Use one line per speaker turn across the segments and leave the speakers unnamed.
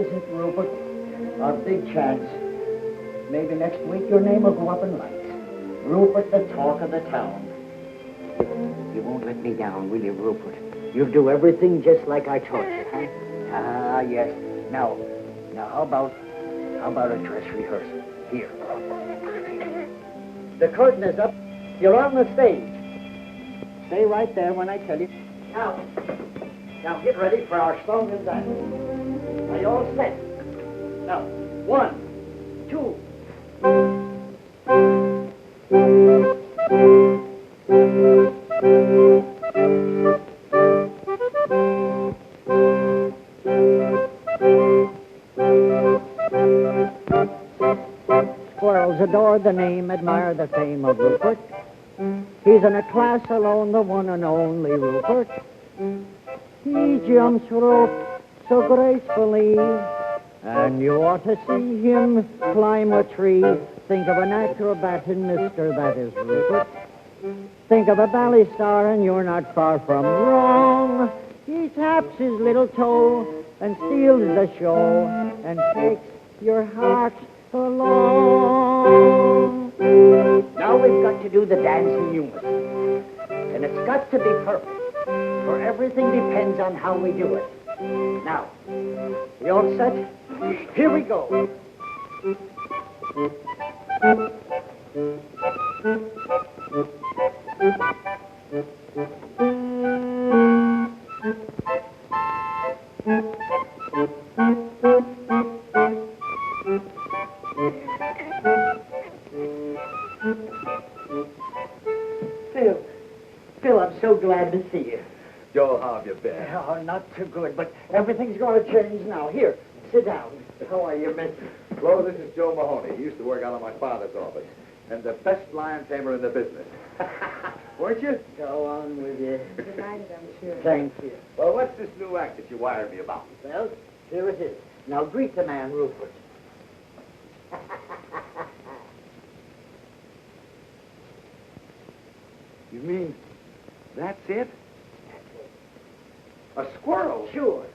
is it, Rupert? Our big chance. Maybe next week your name will go up in lights. Rupert, the talk of the town. You won't let me down, will you, Rupert? You'll do everything just like I taught you, huh? Ah, yes. Now, how about a dress rehearsal? Here. The curtain is up. You're on the stage. Stay right there when I tell you. Now get ready for our song and dance. Are you all set? Now, 1, 2. Squirrels adore the name, admire the fame of Rupert. He's in a class alone, the one and only Rupert. He jumps rope so gracefully, and you ought to see him climb a tree. Think of an acrobat in Mister, that is Rupert. Think of a ballet star, and you're not far from wrong. He taps his little toe and steals the show and takes your heart along. Now we've got to do the dance in unison, and it's got to be perfect, for everything depends on how we do it. Now, you all set? Here we go. Phil, I'm so glad to see you.
Joe, how have you been?
Oh, not too good, but everything's going to change now. Here, sit down. How are you, mister?
Well, this is Joe Mahoney. He used to work out of my father's office. And the best lion tamer in the business. Weren't you?
Go on with you.
Delighted, I'm sure.
Thank you.
Well, what's this new act that you wired me about?
Well, here it is. Now greet the man, Rupert.
You mean that's it? A squirrel?
Sure.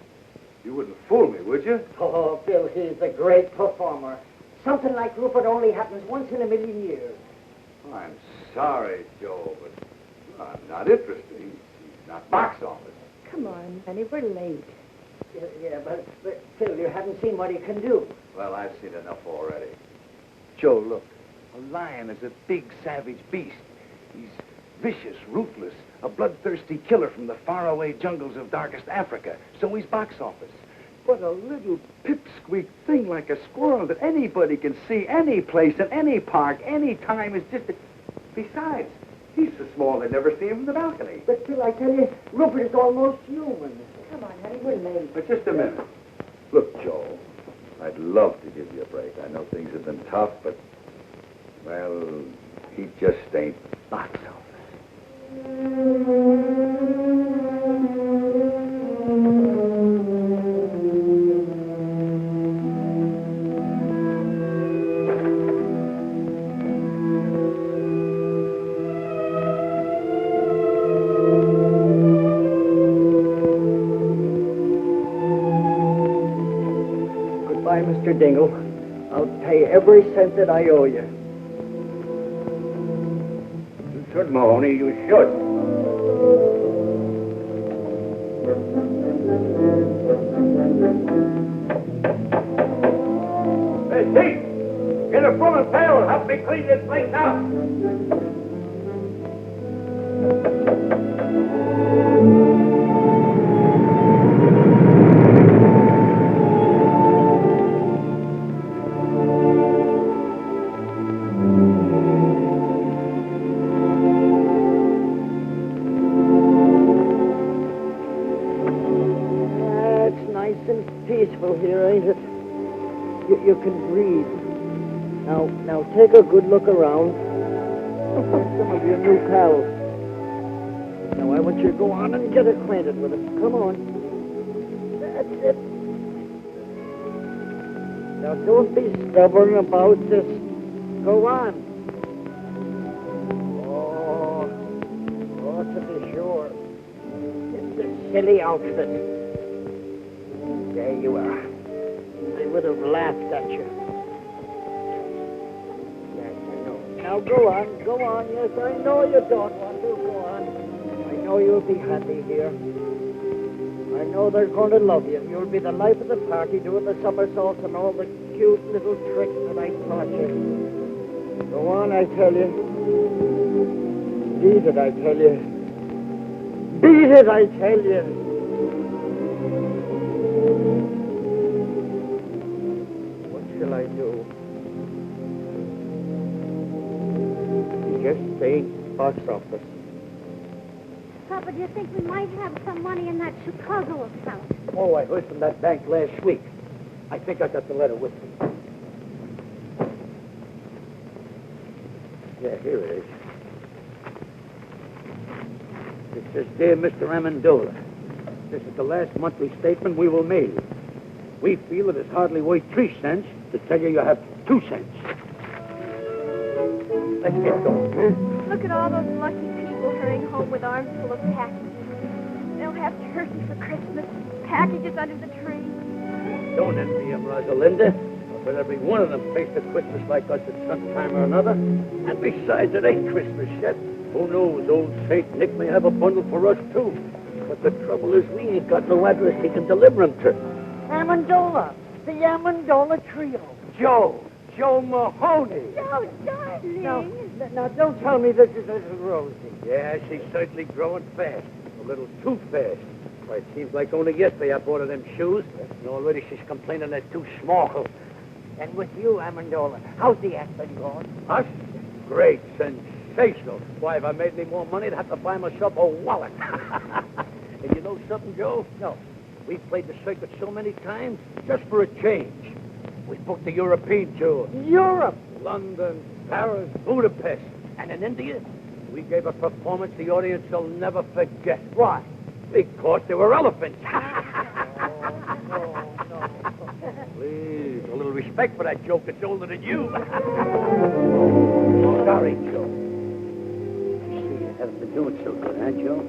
You wouldn't fool me, would you?
Oh, Bill, he's a great performer. Something like Rupert only happens once in a million years.
Oh, I'm sorry, Joe, but I'm not interested. He's not box office.
Come on, honey, we're late.
Yeah, but Phil, you haven't seen what he can do.
Well, I've seen enough already. Joe, look. A lion is a big, savage beast. He's vicious, ruthless, a bloodthirsty killer from the faraway jungles of darkest Africa. So he's box office. But a little pipsqueak thing like a squirrel that anybody can see any place, in any park, any time is just... Besides, he's so small they'd never see him from the balcony.
But Phil, I tell you, Rupert is almost human.
Come on, honey, we're late.
But just a minute. Look, Joe, I'd love to give you a break. I know things have been tough, but, well, he just ain't box office.
Goodbye, Mr. Dingle. I'll pay every cent that I owe you.
You should, Mahoney, you should. Hey, Steve! Get a broom and pail and help me clean this place out.
Peaceful here, ain't it? You can breathe. Now take a good look around. Some of your new pals. Now I want you to go on and get acquainted with them. Come on. That's it. Now don't be stubborn about this. Go on. Oh, to be sure. It's a silly outfit. There you are. would have laughed at you. Yes, I know. Now go on, go on. Yes, I know you don't want to. Go on. I know you'll be happy here. I know they're going to love you. You'll be the life of the party, doing the somersaults and all the cute little tricks that I taught you. Go on, I tell you. Beat it, I tell you. Beat it, I tell you. What shall I do? You just stay box office.
Papa, do you think we might have some money in that Chicago account?
Oh, I heard from that bank last week. I think I got the letter with me. Yeah, here it is. It says, Dear Mr. Amendola, this is the last monthly statement we will mail you. We feel it is hardly worth 3 cents to tell you have 2 cents. Let's get going, huh?
Look at all those lucky people hurrying home with arms full of packages. They'll have turkey for Christmas, packages under the tree.
Don't envy him, Rosalinda. But every one of them faced a Christmas like us at some time or another. And besides, it ain't Christmas yet. Who knows? Old Saint Nick may have a bundle for us, too. But the trouble is we ain't got no address he can deliver them to.
Amendola. The Amendola Trio.
Joe Mahoney.
Oh, darling.
Now, don't tell me this is little Rosie.
Yeah, she's certainly growing fast. A little too fast. Why, it seems like only yesterday I bought her them shoes. And already she's complaining they're too small.
And with you, Amendola, how's the act been going?
Us? Great, sensational. Why, if I made any more money, I'd have to buy myself a wallet. And you know something, Joe?
No.
We've played the circuit so many times, just for a change. We booked the European tour.
Europe!
London, Paris, Budapest. And in India, we gave a performance the audience will never forget. Why? Because there were elephants.
No.
Please, a little respect for that joke. It's older than you. Sorry, Joe. I see you haven't been doing so good, huh, Joe?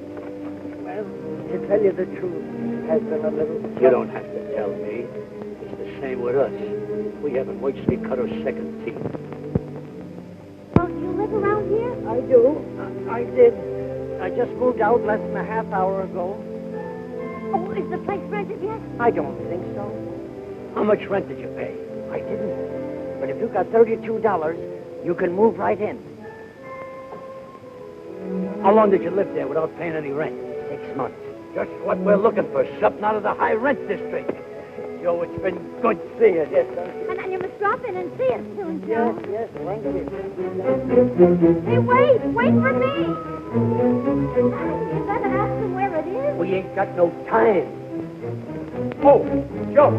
Well, to tell you the truth, it has been a little...
You don't have to tell me. It's the same with us. We haven't worked since we cut our second teeth.
Oh, do you live around here?
I do. I did. I just moved out less than a half hour ago.
Oh, is the place rented yet?
I don't think so.
How much rent did you pay?
I didn't. But if you got $32, you can move right in.
How long did you live there without paying any rent?
6 months.
Just what we're looking for, something out of the high rent district. Joe, it's been good seeing you.
Yes, sir.
And you must drop in and see us soon, Joe.
Yes, thank you.
Hey, wait for me. You better ask him where it is.
We ain't got no time. Oh, Joe.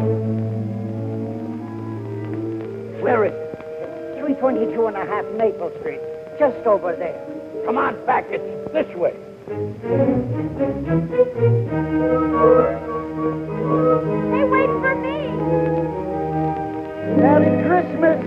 Where is it?
322 and a half Maple Street. Just over there.
Come on back. It's this way.
Hey, wait for me.
Merry Christmas.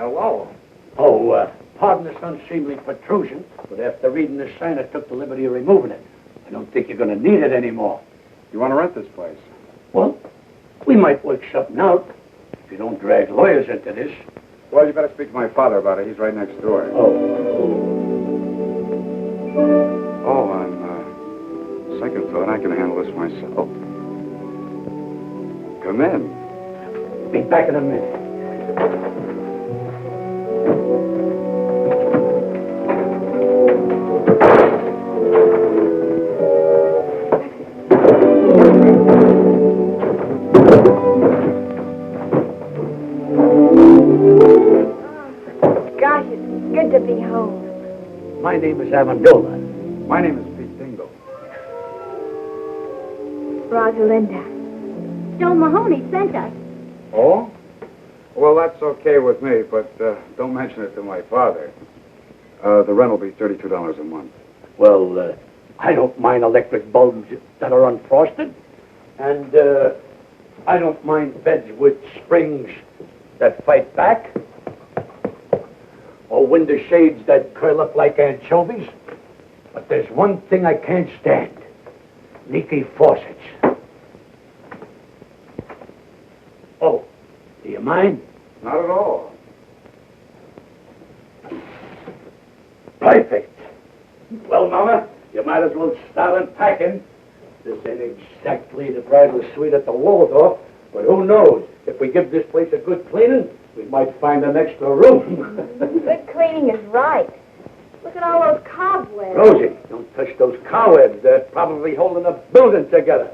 hello.
Oh, pardon this unseemly protrusion, but after reading this sign, I took the liberty of removing it. I don't think you're going to need it anymore.
You want to rent this place?
Well, we might work something out if you don't drag lawyers into this.
Well, you better speak to my father about it. He's right next door. Oh, on second thought, I can handle this myself. Come in.
Be back in a minute.
Gosh, it's good to be home.
My name is Amendola.
My name is Pete Dingle.
Rosalinda.
Joe Mahoney sent us.
Oh? Well, that's okay with me, but don't mention it to my father. The rent will be $32 a month.
Well, I don't mind electric bulbs that are unfrosted. And I don't mind beds with springs that fight back. Or window shades that curl up like anchovies. But there's one thing I can't stand. Leaky faucets. Oh, do you mind?
Not at all.
Perfect. Well, Mama, you might as well start unpacking. This ain't exactly the bridal suite at the Waldorf, but who knows? If we give this place a good cleaning, we might find an extra room.
Good cleaning is right. Look at all those cobwebs.
Rosie, don't touch those cobwebs. They're probably holding the building together.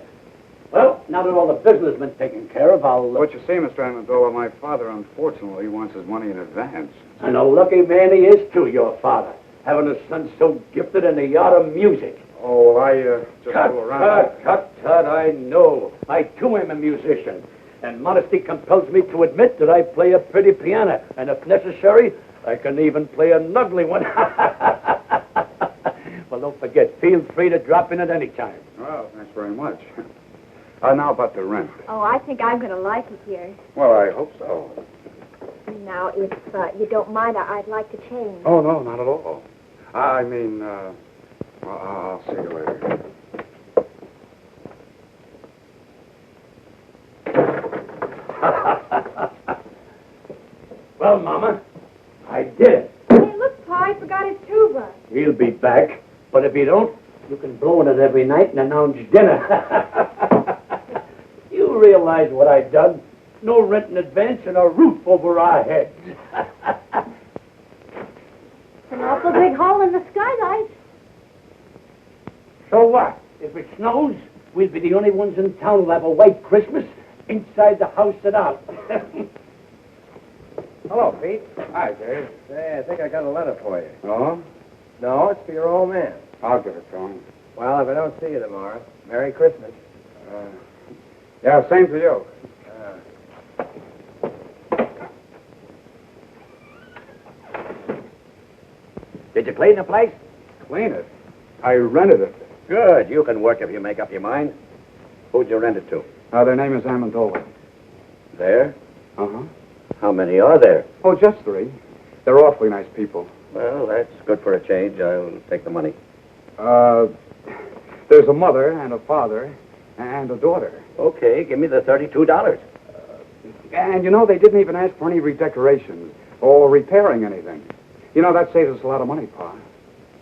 Well, now that all the business has been taken care of, I'll...
What you see, Mr. Amendola, my father, unfortunately, wants his money in advance.
And a lucky man he is, too, your father. Having a son so gifted in the art of music.
Oh, well, I just
Tut,
fool around.
tut, I know. I, too, am a musician. And modesty compels me to admit that I play a pretty piano. And if necessary, I can even play an ugly one. Well, don't forget, feel free to drop in at any time.
Well, thanks very much. Now about the rent.
Oh, I think I'm going to like it here.
Well, I hope so.
Now, if you don't mind, I'd like to change.
Oh, no, not at all. I mean, well, I'll see you later.
Well, Mama, I did it.
Hey, look, Pa, I forgot his tuba.
He'll be back. But if he don't, you can blow on it every night and announce dinner. You realize what I done? No rent in advance and a roof over our heads.
It's an awful big hole in the skylight.
So what? If it snows, we'll be the only ones in town who'll have a white Christmas inside the house and out.
Hello, Pete.
Hi, Dave.
Say, I think I got a letter for you.
Oh?
No, it's for your old man.
I'll give it to him.
Well, if I don't see you tomorrow, Merry Christmas.
Yeah, same to you.
Did you clean the place?
Clean it. I rented it.
Good. You can work if you make up your mind. Who'd you rent it to?
Their name is Amendola.
There?
Uh-huh.
How many are there?
Oh, just 3. They're awfully nice people.
Well, that's good for a change. I'll take the money.
There's a mother and a father and a daughter.
Okay, give me the $32.
And, you know, they didn't even ask for any redecorations or repairing anything. You know, that saves us a lot of money, Pa.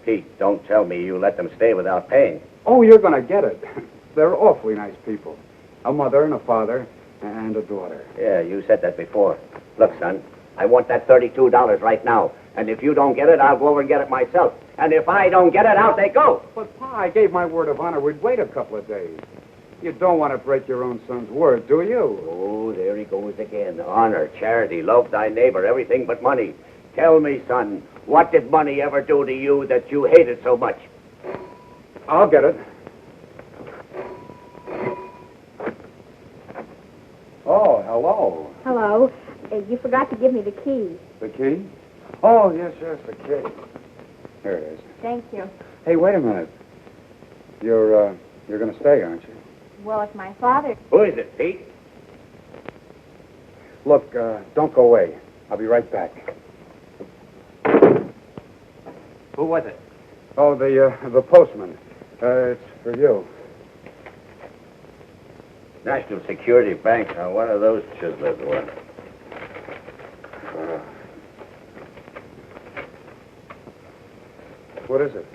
Pete, don't tell me you let them stay without paying.
Oh, you're going to get it. They're awfully nice people. A mother and a father and a daughter.
Yeah, you said that before. Look, son, I want that $32 right now. And if you don't get it, I'll go over and get it myself. And if I don't get it, out they go.
But, Pa, I gave my word of honor we'd wait a couple of days. You don't want to break your own son's word, do you?
Oh, there he goes again. Honor, charity, love thy neighbor, everything but money. Tell me, son, what did money ever do to you that you hated so much?
I'll get it. Oh, hello.
Hello. You forgot to give me the key.
The key? Oh, yes, the key. Here it is.
Thank you.
Hey, wait a minute. You're going to stay, aren't you?
Well, it's my father.
Who is it, Pete?
Look, don't go away. I'll be right back.
Who was it?
Oh, the postman. It's for you.
National Security Bank. Now, what are those chiselers worth?
What is it?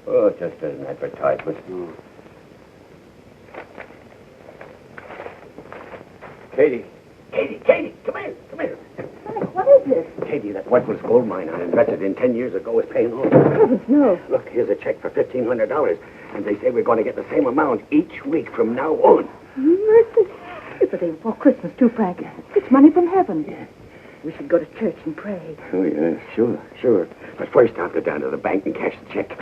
Oh, just an advertisement. Katie, come here.
Frank, what is this?
Katie, that worthless gold mine I invested in 10 years ago is paying off.
Heavens, no.
Look, here's a check for $1,500, and they say we're going to get the same amount each week from now on.
Mercy. It's the day before Christmas, too, Frank. It's money from heaven.
Yeah.
We should go to church and pray.
Oh, yeah, sure. But first I'll go down to the bank and cash the check.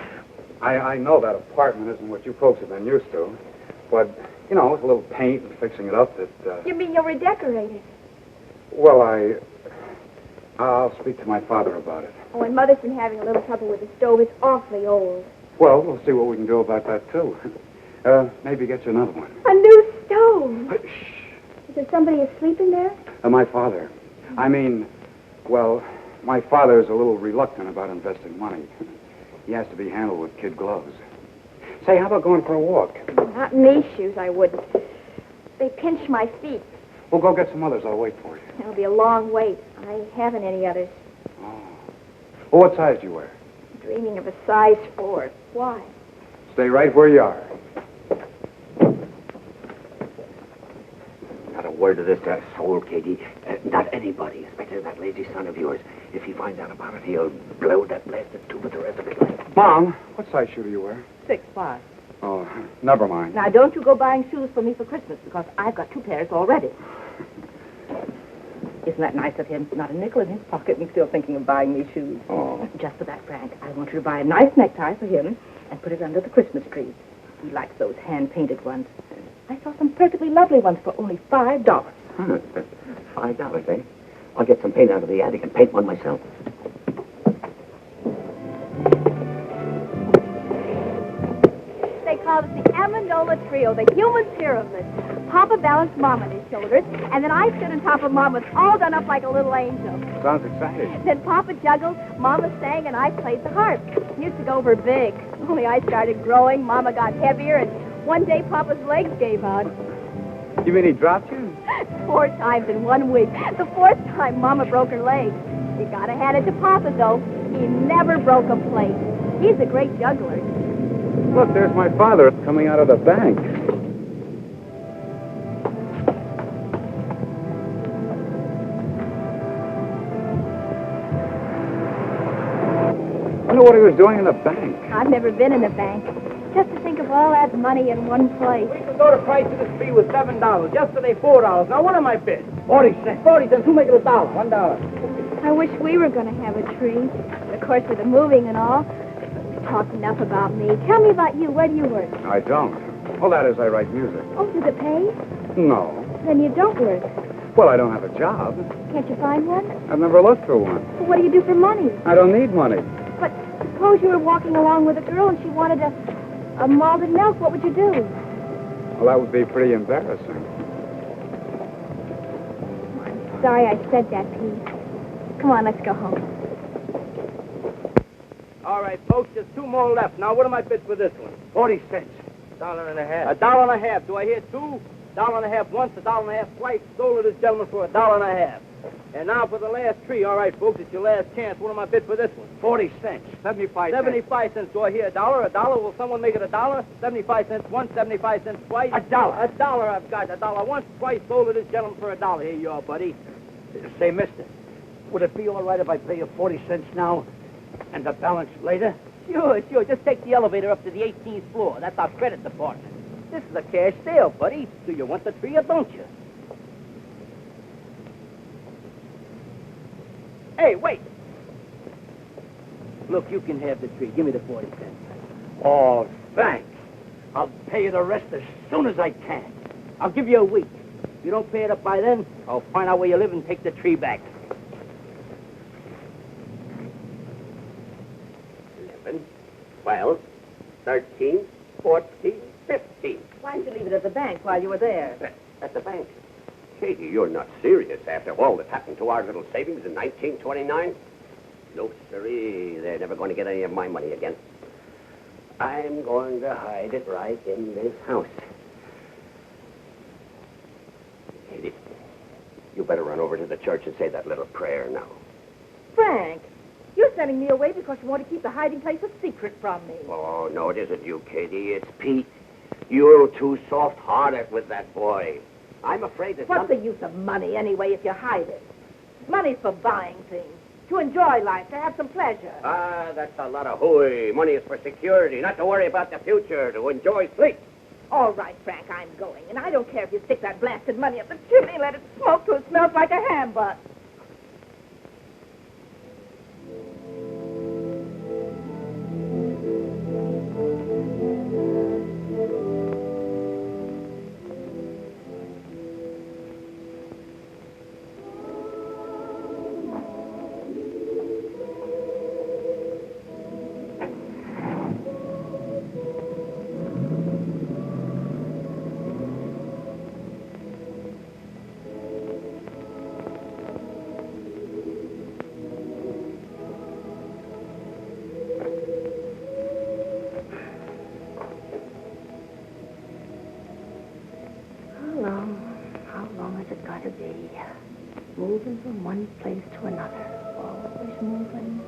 I know that apartment isn't what you folks have been used to. But, you know, with a little paint and fixing it up that,
You mean you'll redecorate it?
Well, I'll speak to my father about it.
Oh, and Mother's been having a little trouble with the stove. It's awfully old.
Well, we'll see what we can do about that, too. Maybe get you another one.
A new stove.
Shh.
Is there somebody asleep in there?
My father. I mean, well, my father's a little reluctant about investing money. He has to be handled with kid gloves. Say, how about going for a walk?
Not in these shoes, I wouldn't. They pinch my feet.
We'll go get some others. I'll wait for you.
It'll be a long wait. I haven't any others.
Oh. Well, what size do you wear?
Dreaming of a size 4. Why?
Stay right where you are.
Not a word of this to a soul, Katie. Not anybody, especially that lazy son of yours. If he finds out about it, he'll blow that blasted tube with the rest of his life.
Mom, what size shoe do you wear?
6'5".
Oh, never mind.
Now, don't you go buying shoes for me for Christmas, because I've got 2 pairs already. Isn't that nice of him? Not a nickel in his pocket and still thinking of buying me shoes.
Oh.
Just for that, Frank, I want you to buy a nice necktie for him and put it under the Christmas tree. He likes those hand-painted ones. I saw some perfectly lovely ones for only $5.
Huh. $5, eh? I'll get some paint out of the attic and paint one myself.
They call it the Amendola Trio, the human pyramid. Papa balanced Mom on his shoulders, and then I stood on top of Mama, all done up like a little angel.
Sounds exciting.
Then Papa juggled, Mama sang, and I played the harp. Used to go over big. Only I started growing, Mama got heavier, and one day Papa's legs gave out.
You mean he dropped you?
4 times in 1 week. The 4th time, Mama broke her leg. You gotta hand it to Papa, though. He never broke a plate. He's a great juggler.
Look, there's my father coming out of the bank. I wonder what he was doing in the bank.
I've never been in a bank. Just to think of all that money in one place.
We could go to price of this tree was $7. Yesterday, $4. Now, what am I bid? 40 cents. 40 cents. Who make it $1? $1.
I wish we were going to have a tree. But of course, with the moving and all, we've talked enough about me. Tell me about you. Where do you work?
I don't. Well, that is, I write music.
Oh, does it pay?
No.
Then you don't work.
Well, I don't have a job.
Can't you find one?
I've never looked for one.
Well, what do you do for money?
I don't need money.
But suppose you were walking along with a girl and she wanted a malted milk. What would you do?
Well, that would be pretty embarrassing.
I'm sorry I said that, Pete. Come on, let's go home.
All right, folks, there's 2 more left. Now, what am I bid for this one? 40 cents. $1.50. $1.50. Do I hear 2? $1.50 once, $1.50 twice. Sold to this gentleman for $1.50. And now for the last tree. All right, folks, it's your last chance. What am I bid for this one? 40 cents. 75 cents. 75 cents. Do I hear $1? $1? Will someone make it $1? 75 cents once, 75 cents twice. $1. $1 I've got. $1 once, twice. Sold to this gentleman for $1. Here you are, buddy.
Say, mister, would it be all right if I pay you 40 cents now and the balance later?
Sure. Just take the elevator up to the 18th floor. That's our credit department. This is a cash sale, buddy. Do you want the tree or don't you? Hey, wait. Look, you can have the tree. Give me the 40 cents.
Oh, thanks. I'll pay you the rest as soon as I can.
I'll give you a week. If you don't pay it up by then, I'll find out where you live and take the tree back. 11, 12, 13, 14, 15.
Why didn't you leave it at the bank while you were there?
At the bank.
Katie, you're not serious after all that happened to our little savings in 1929? No, sirree, they're never going to get any of my money again. I'm going to hide it right in this house. Katie, you better run over to the church and say that little prayer now.
Frank, you're sending me away because you want to keep the hiding place a secret from me.
Oh, no, it isn't you, Katie. It's Pete. You're too soft-hearted with that boy. I'm afraid that
What's the use of money, anyway, if you hide it? Money's for buying things, to enjoy life, to have some pleasure.
Ah, that's a lot of hooey. Money is for security, not to worry about the future, to enjoy sleep.
All right, Frank, I'm going. And I don't care if you stick that blasted money up the chimney and let it smoke till it smells like a ham butt.
How long has it got to be? Moving from one place to another. Always moving.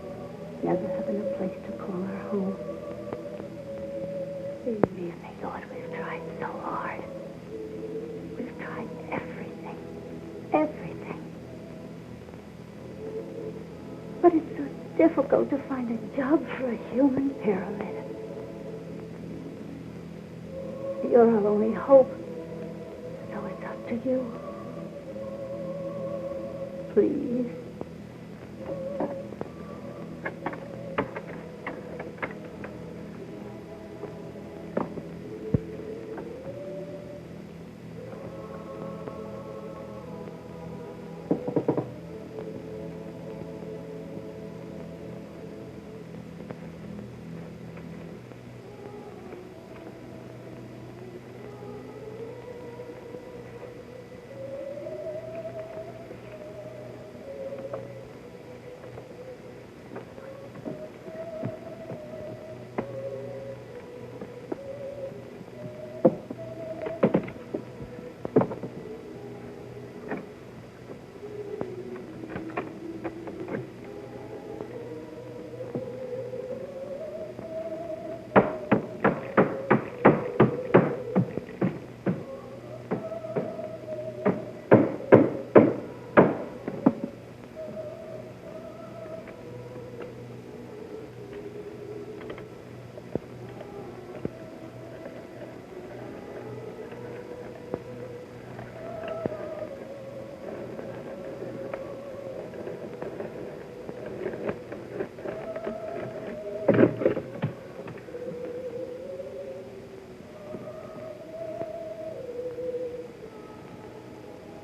Never having a place to call her home. We really thought we've tried so hard. We've tried everything. Everything. But it's so difficult to find a job for a human pyramid. You're our only hope. So it's up to you. Please.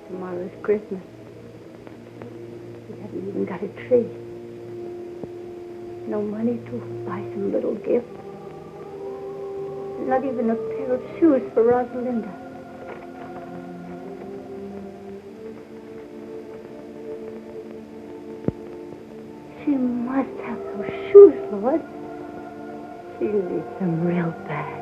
Tomorrow's Christmas. We haven't even got a tree. No money to buy some little gift. Not even a pair of shoes for Rosalinda. She must have those shoes, Lord. She needs them real bad.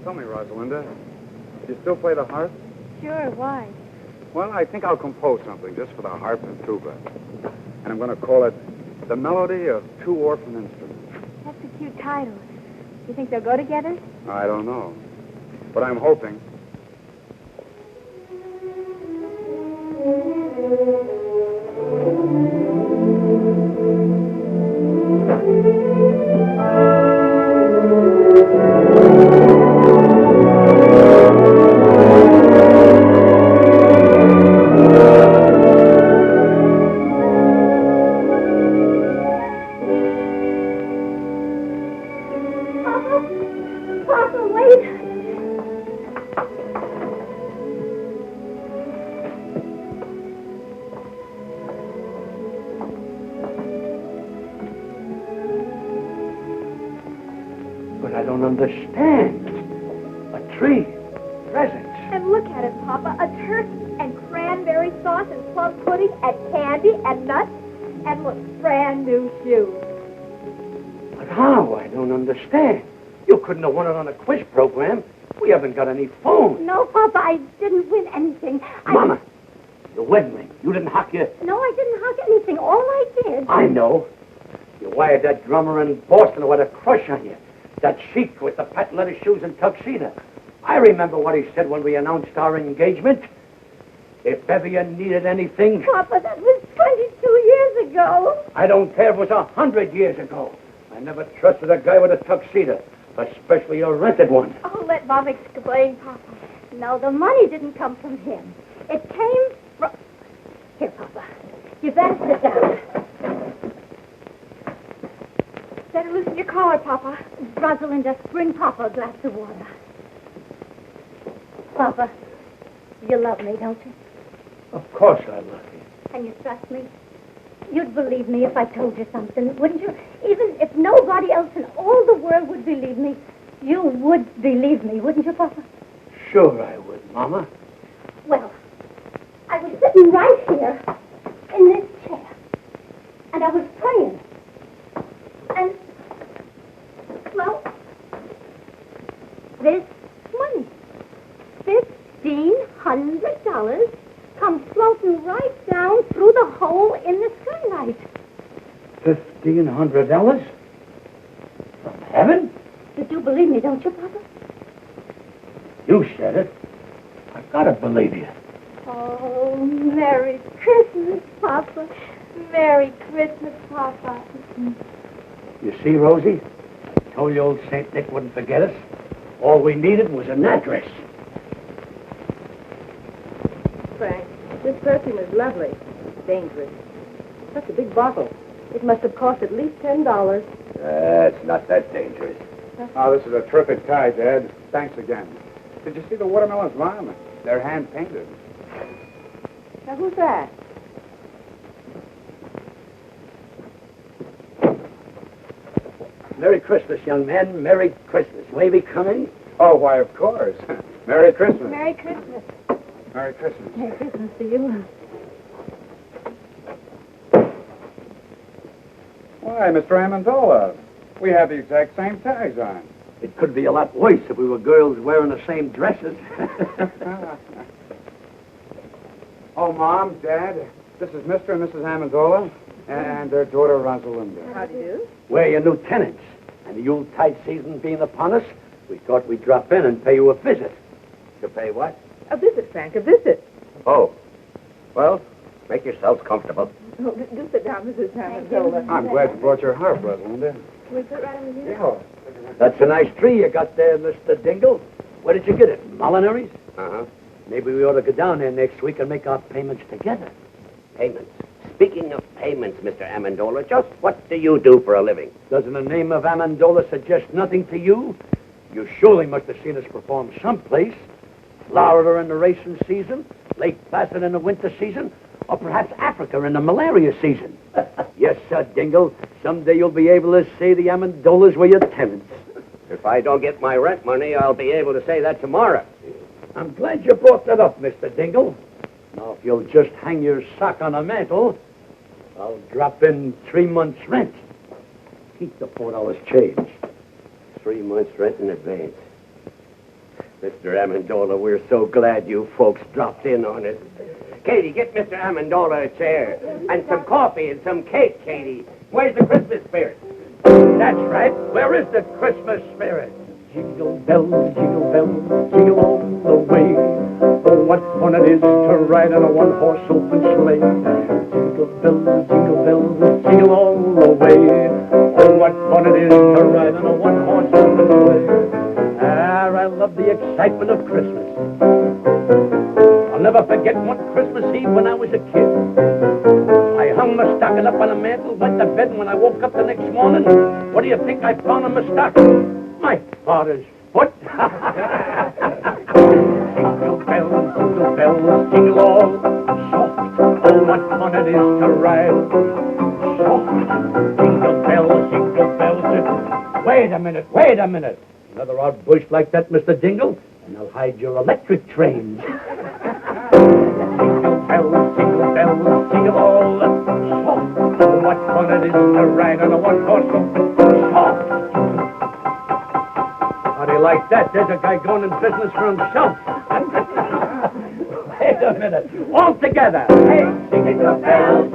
Tell me, Rosalinda, do you still play the harp?
Sure, why?
Well, I think I'll compose something just for the harp and tuba. And I'm going to call it The Melody of Two Orphan Instruments.
That's a cute title. You think they'll go together?
I don't know. But I'm hoping.
Papa, wait.
But I don't understand. A tree, presents.
And look at it, Papa. A turkey and cranberry sauce and plum pudding and candy and nuts. And look, brand new shoes.
But how? I don't understand. You couldn't have won it on a quiz program. We haven't got any phone.
No, Papa, I didn't win anything.
Mama, your wedding ring. You didn't hock your...
No, I didn't hug anything. All I did...
I know. You wired that drummer in Boston who had a crush on you. That sheik with the patent leather shoes and tuxedo. I remember what he said when we announced our engagement. If ever you needed anything...
Papa, that was 22 years ago.
I don't care if it was 100 years ago. I never trusted a guy with a tuxedo, especially a rented one.
Oh, let Mom explain, Papa.
No, the money didn't come from him. It came from... Here, Papa. You better sit down.
Better loosen your collar, Papa.
Rosalinda, bring Papa a glass of water. Papa, you love me, don't you?
Of course I love you.
And you trust me? You'd believe me if I told you something, wouldn't you? Even if nobody else in all the world would believe me, you would believe me, wouldn't you, Papa?
Sure I would, Mama.
Well, I was sitting right here in this chair, and I was praying. And, well, this money, $1,500, comes floating right down through the hole in the skylight.
$1,500? From heaven?
Did you believe me, don't you, Papa?
You said it. I've got to believe you.
Oh, Merry Christmas, Papa. Merry Christmas, Papa.
You see, Rosie? I told you old St. Nick wouldn't forget us. All we needed was an address.
Frank, this perfume is lovely. Dangerous. Such a big bottle. It must have cost at least $10.
It's not that dangerous.
Oh, this is a terrific tie, Dad. Thanks again. Did you see the watermelons, Mom? They're hand-painted.
Now, who's that?
Merry Christmas, young man. Merry Christmas. May we come in?
Oh, why, of course. Merry Christmas.
Merry Christmas.
Merry Christmas.
Merry Christmas to you.
Why, Mr. Amendola, we have the exact same tags on.
It could be a lot worse if we were girls wearing the same dresses.
Oh, Mom, Dad, this is Mr. and Mrs. Amendola and their daughter, Rosalinda.
How do you do?
We're your new tenants. And the Yuletide season being upon us, we thought we'd drop in and pay you a visit.
To pay what?
A visit, Frank, a visit.
Oh. Well, make yourselves comfortable.
Oh, do sit down, Mrs. Amendola.
I'm glad you brought your harp, Rosalinda.
Can we put it right on the unit?
Yeah.
That's a nice tree you got there, Mr. Dingle. Where did you get it? Molinary's?
Uh-huh.
Maybe we ought to go down there next week and make our payments together.
Payments. Speaking of payments, Mr. Amendola, just what do you do for a living?
Doesn't the name of Amendola suggest nothing to you? You surely must have seen us perform someplace. Florida in the racing season, Lake Placid in the winter season, or perhaps Africa in the malaria season. Yes, sir, Dingle. Someday you'll be able to say the Amendolas were your tenants.
If I don't get my rent money, I'll be able to say that tomorrow.
I'm glad you brought that up, Mr. Dingle. Now, if you'll just hang your sock on a mantle, I'll drop in 3 months' rent. Keep the $4 change.
3 months' rent in advance. Mr. Amendola, we're so glad you folks dropped in on us. Katie, get Mr. Amendola a chair. And some coffee and some cake, Katie. Where's the Christmas spirit?
That's right. Where is the Christmas spirit? Jingle bells, jingle all the way. Oh, what fun it is to ride on a one-horse open sleigh. Jingle bells, jingle all the way. Oh, what fun it is to ride on a one-horse open sleigh. Ah, I love the excitement of Christmas. I'll never forget one Christmas Eve when I was a kid. I hung my stocking up on a mantle, went to bed, and when I woke up the next morning, what do you think I found on my stocking? My father's foot. Jingle bells, jingle all soft. Oh, what fun it is to ride soft. Jingle bells, Wait a minute. Another odd bush like that, Mr. Dingle, and I'll hide your electric trains. Jingle bells, jingle all soft. Oh, what fun it is to ride on a one-horse open soft. How do you like that? There's a guy going in business for himself. Wait a minute. All together. Hey, jingle bells,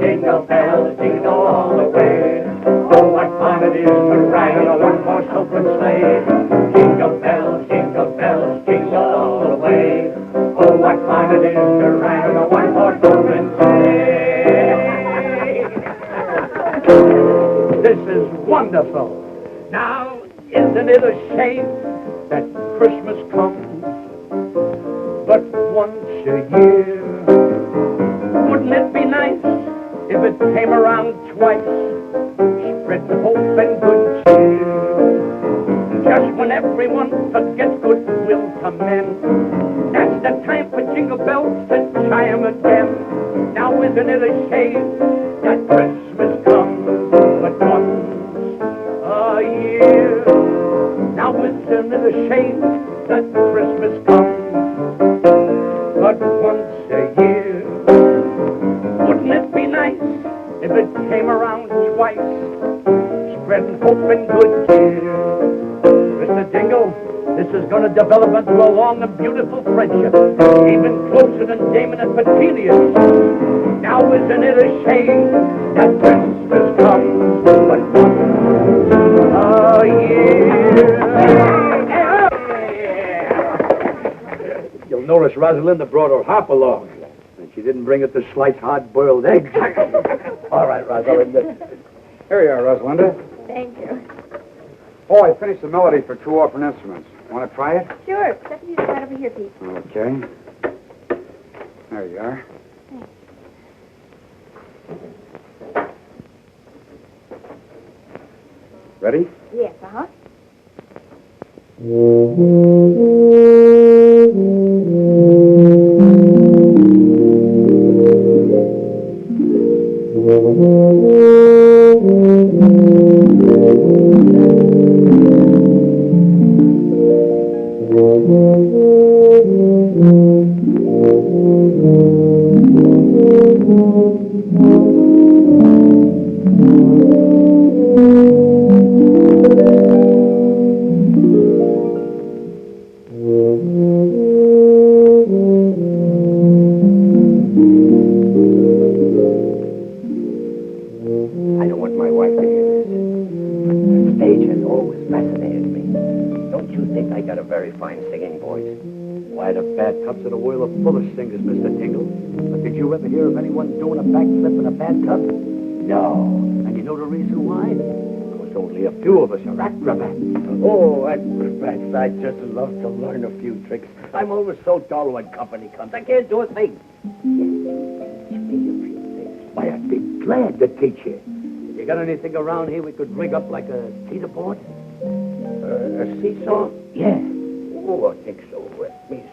jingle all the way. Oh, what fun it is to ride on a one-horse open sleigh. Jingle bells, jingle all the way. Oh, what fun it is to ride on a one-horse open sleigh. This is wonderful. Now, isn't it a shame that Christmas comes but once a year? Wouldn't it be nice if it came around twice, spread hope and good cheer? Just when everyone forgets goodwill to men, that's the time for jingle bells to chime again. Now isn't it a shame that Christmas comes but once a year? Now isn't it a shame that Christmas comes but once a year? Wouldn't it be nice if it came around twice, spreading hope and good cheer? Mr. Dingle, this is going to develop into a long and beautiful friendship, even closer than Damon and Petilius. Now isn't it a shame that Christmas comes but once a year? You'll notice Rosalinda brought her harp along, and she didn't bring it to slice hard-boiled eggs. All right, Rosalinda.
Here you are, Rosalinda.
Thank you.
Oh, I finished the melody for two orphan instruments. Want to try it?
Sure. Let me use that over here, Pete.
Okay. There you are. Ready?
Yes, uh-huh.
I don't want my wife to hear this. The stage has always fascinated me. Don't you think I got a very fine singing voice?
Why, the bathtubs of the world are full of singers, Mr. Dingle. But did you ever hear of anyone doing a backflip in a bathtub?
No.
And you know the reason why? Because only a few of us are acrobats.
Oh, acrobats, I'd just love to learn a few tricks. I'm always so dull when company comes. I can't do a thing. Teach me a few things.
Why, I'd be glad to teach you. You got anything around here we could rig up like a teeter-board?
A seesaw?
Yeah.
Oh, I think so. Let me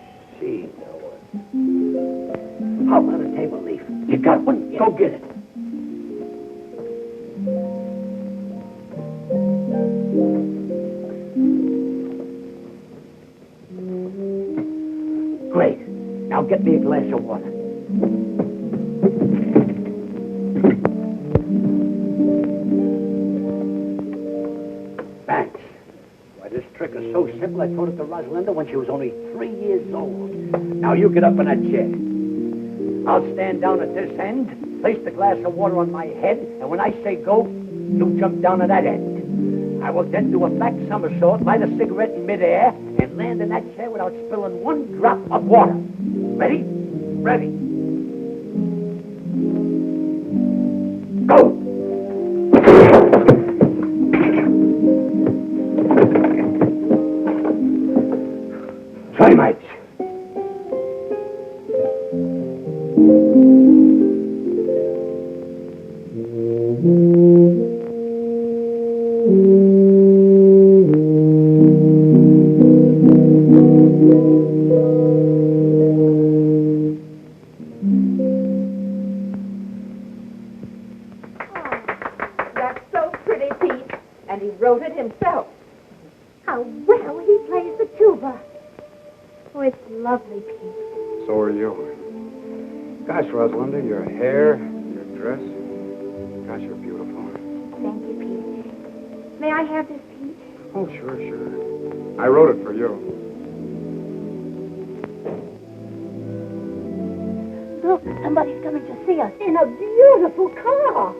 see now. How about a table leaf?
You got one?
Yeah.
Go get it. Great. Now get me a glass of water. Thanks. Why, this This trick is so simple, I taught it to Rosalinda when she was only 3 years old. Now, you get up in that chair. I'll stand down at this end, place the glass of water on my head, and when I say go, you jump down at that end. I will then do a back somersault, light a cigarette in midair, and land in that chair without spilling one drop of water. Ready? Ready. Go! Try, mates.
That's so pretty, Pete. And he wrote it himself.
How well he plays the tuba.
Oh, it's lovely, Pete.
So are you. Gosh, Rosalinda, your hair, your dress. Gosh, you're beautiful.
Thank you, Pete. May I have this, Pete?
Oh, sure. I wrote it for you.
Look, somebody's coming to see us in a beautiful car.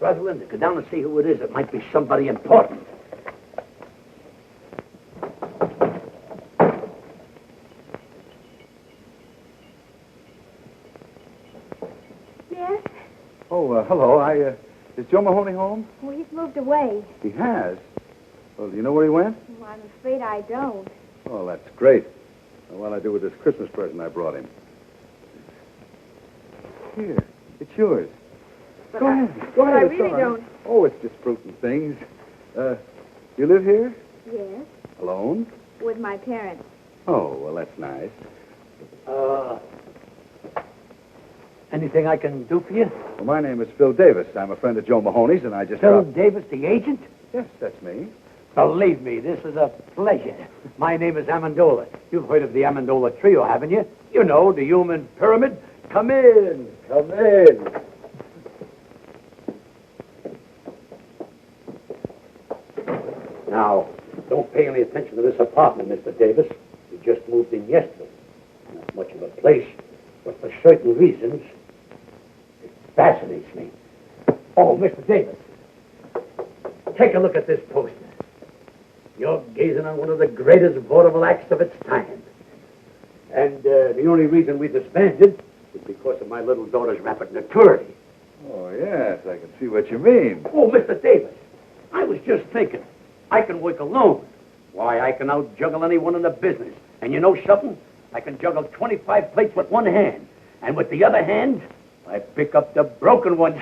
Rosalinda, go down and see who it is. It might be somebody important.
Yes?
Oh, hello. Is Joe Mahoney home?
Well, he's moved away.
He has. Well, do you know where he went?
Well, I'm afraid I don't.
Oh, that's great. Well, what'll I do with this Christmas present I brought him? Here, it's yours. Go ahead. Go ahead.
I
it's
really
all right.
don't.
Oh, it's just fruit and things. You live here?
Yes?
Alone?
With my parents.
Oh, well, that's nice.
Anything I can do for you?
Well, my name is Phil Davis. I'm a friend of Joe Mahoney's, and I just
Phil
dropped...
Davis, the agent?
Yes, that's me.
Believe me, this is a pleasure. My name is Amendola. You've heard of the Amendola Trio, haven't you? You know, the human pyramid. Come in. Come in. Now, don't pay any attention to this apartment, Mr. Davis. We just moved in yesterday. Not much of a place, but for certain reasons, it fascinates me. Oh, Mr. Davis, take a look at this poster. You're gazing on one of the greatest vaudeville acts of its time. And the only reason we disbanded is because of my little daughter's rapid maturity.
Oh, yes, I can see what you mean.
Oh, Mr. Davis, I was just thinking. I can work alone. Why, I can out-juggle anyone in the business. And you know something? I can juggle 25 plates with one hand. And with the other hand, I pick up the broken ones.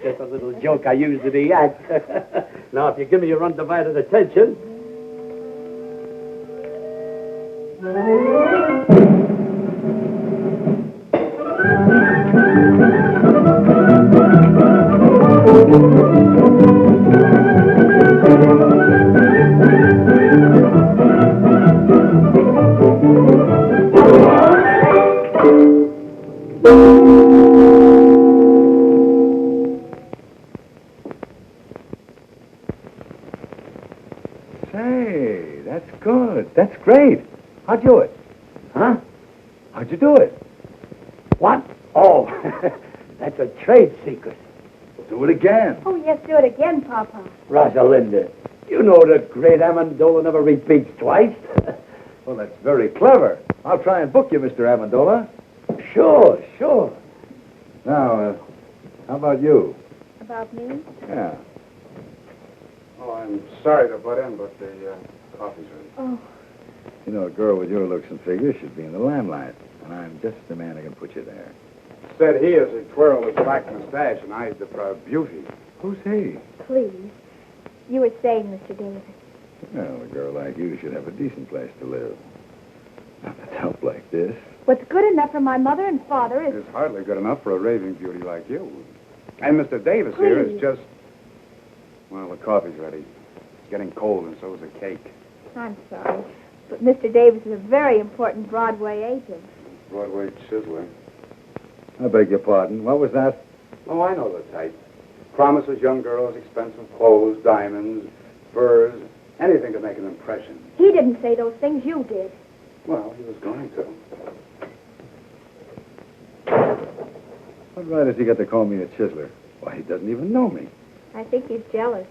Just a little joke I used in the act. Now, if you give me your undivided attention...
Say, that's good. That's great. How'd you do it?
Huh?
How'd you do it?
What? Oh, that's a trade secret.
Do it again.
Oh, yes, do it again, Papa.
Rosalinda, you know the great Amendola never repeats twice.
Well, that's very clever. I'll try and book you, Mr. Amendola.
Sure, sure.
Now, how about you?
About me?
Yeah.
Oh, I'm sorry to butt in, but the coffee's ready.
Oh,
You know, a girl with your looks and figure should be in the limelight. And I'm just the man who can put you there.
Said he is a twirl his black mustache and eyes the proud beauty.
Who's he?
please. You were saying, Mr. Davis.
Well, a girl like you should have a decent place to live. Not with help like this.
What's good enough for my mother and father is...
It's hardly good enough for a raving beauty like you. And Mr. Davis here is just... Well, the coffee's ready. It's getting cold, and so is the cake.
I'm sorry, but Mr. Davis is a very important Broadway agent.
Broadway chiseler.
I beg your pardon. What was that?
Oh, I know the type.
Promises young girls expensive clothes, diamonds, furs, anything to make an impression.
He didn't say those things. You did.
Well, he was going to. What right has he got to call me a chiseler? Why, he doesn't even know me.
I think he's jealous.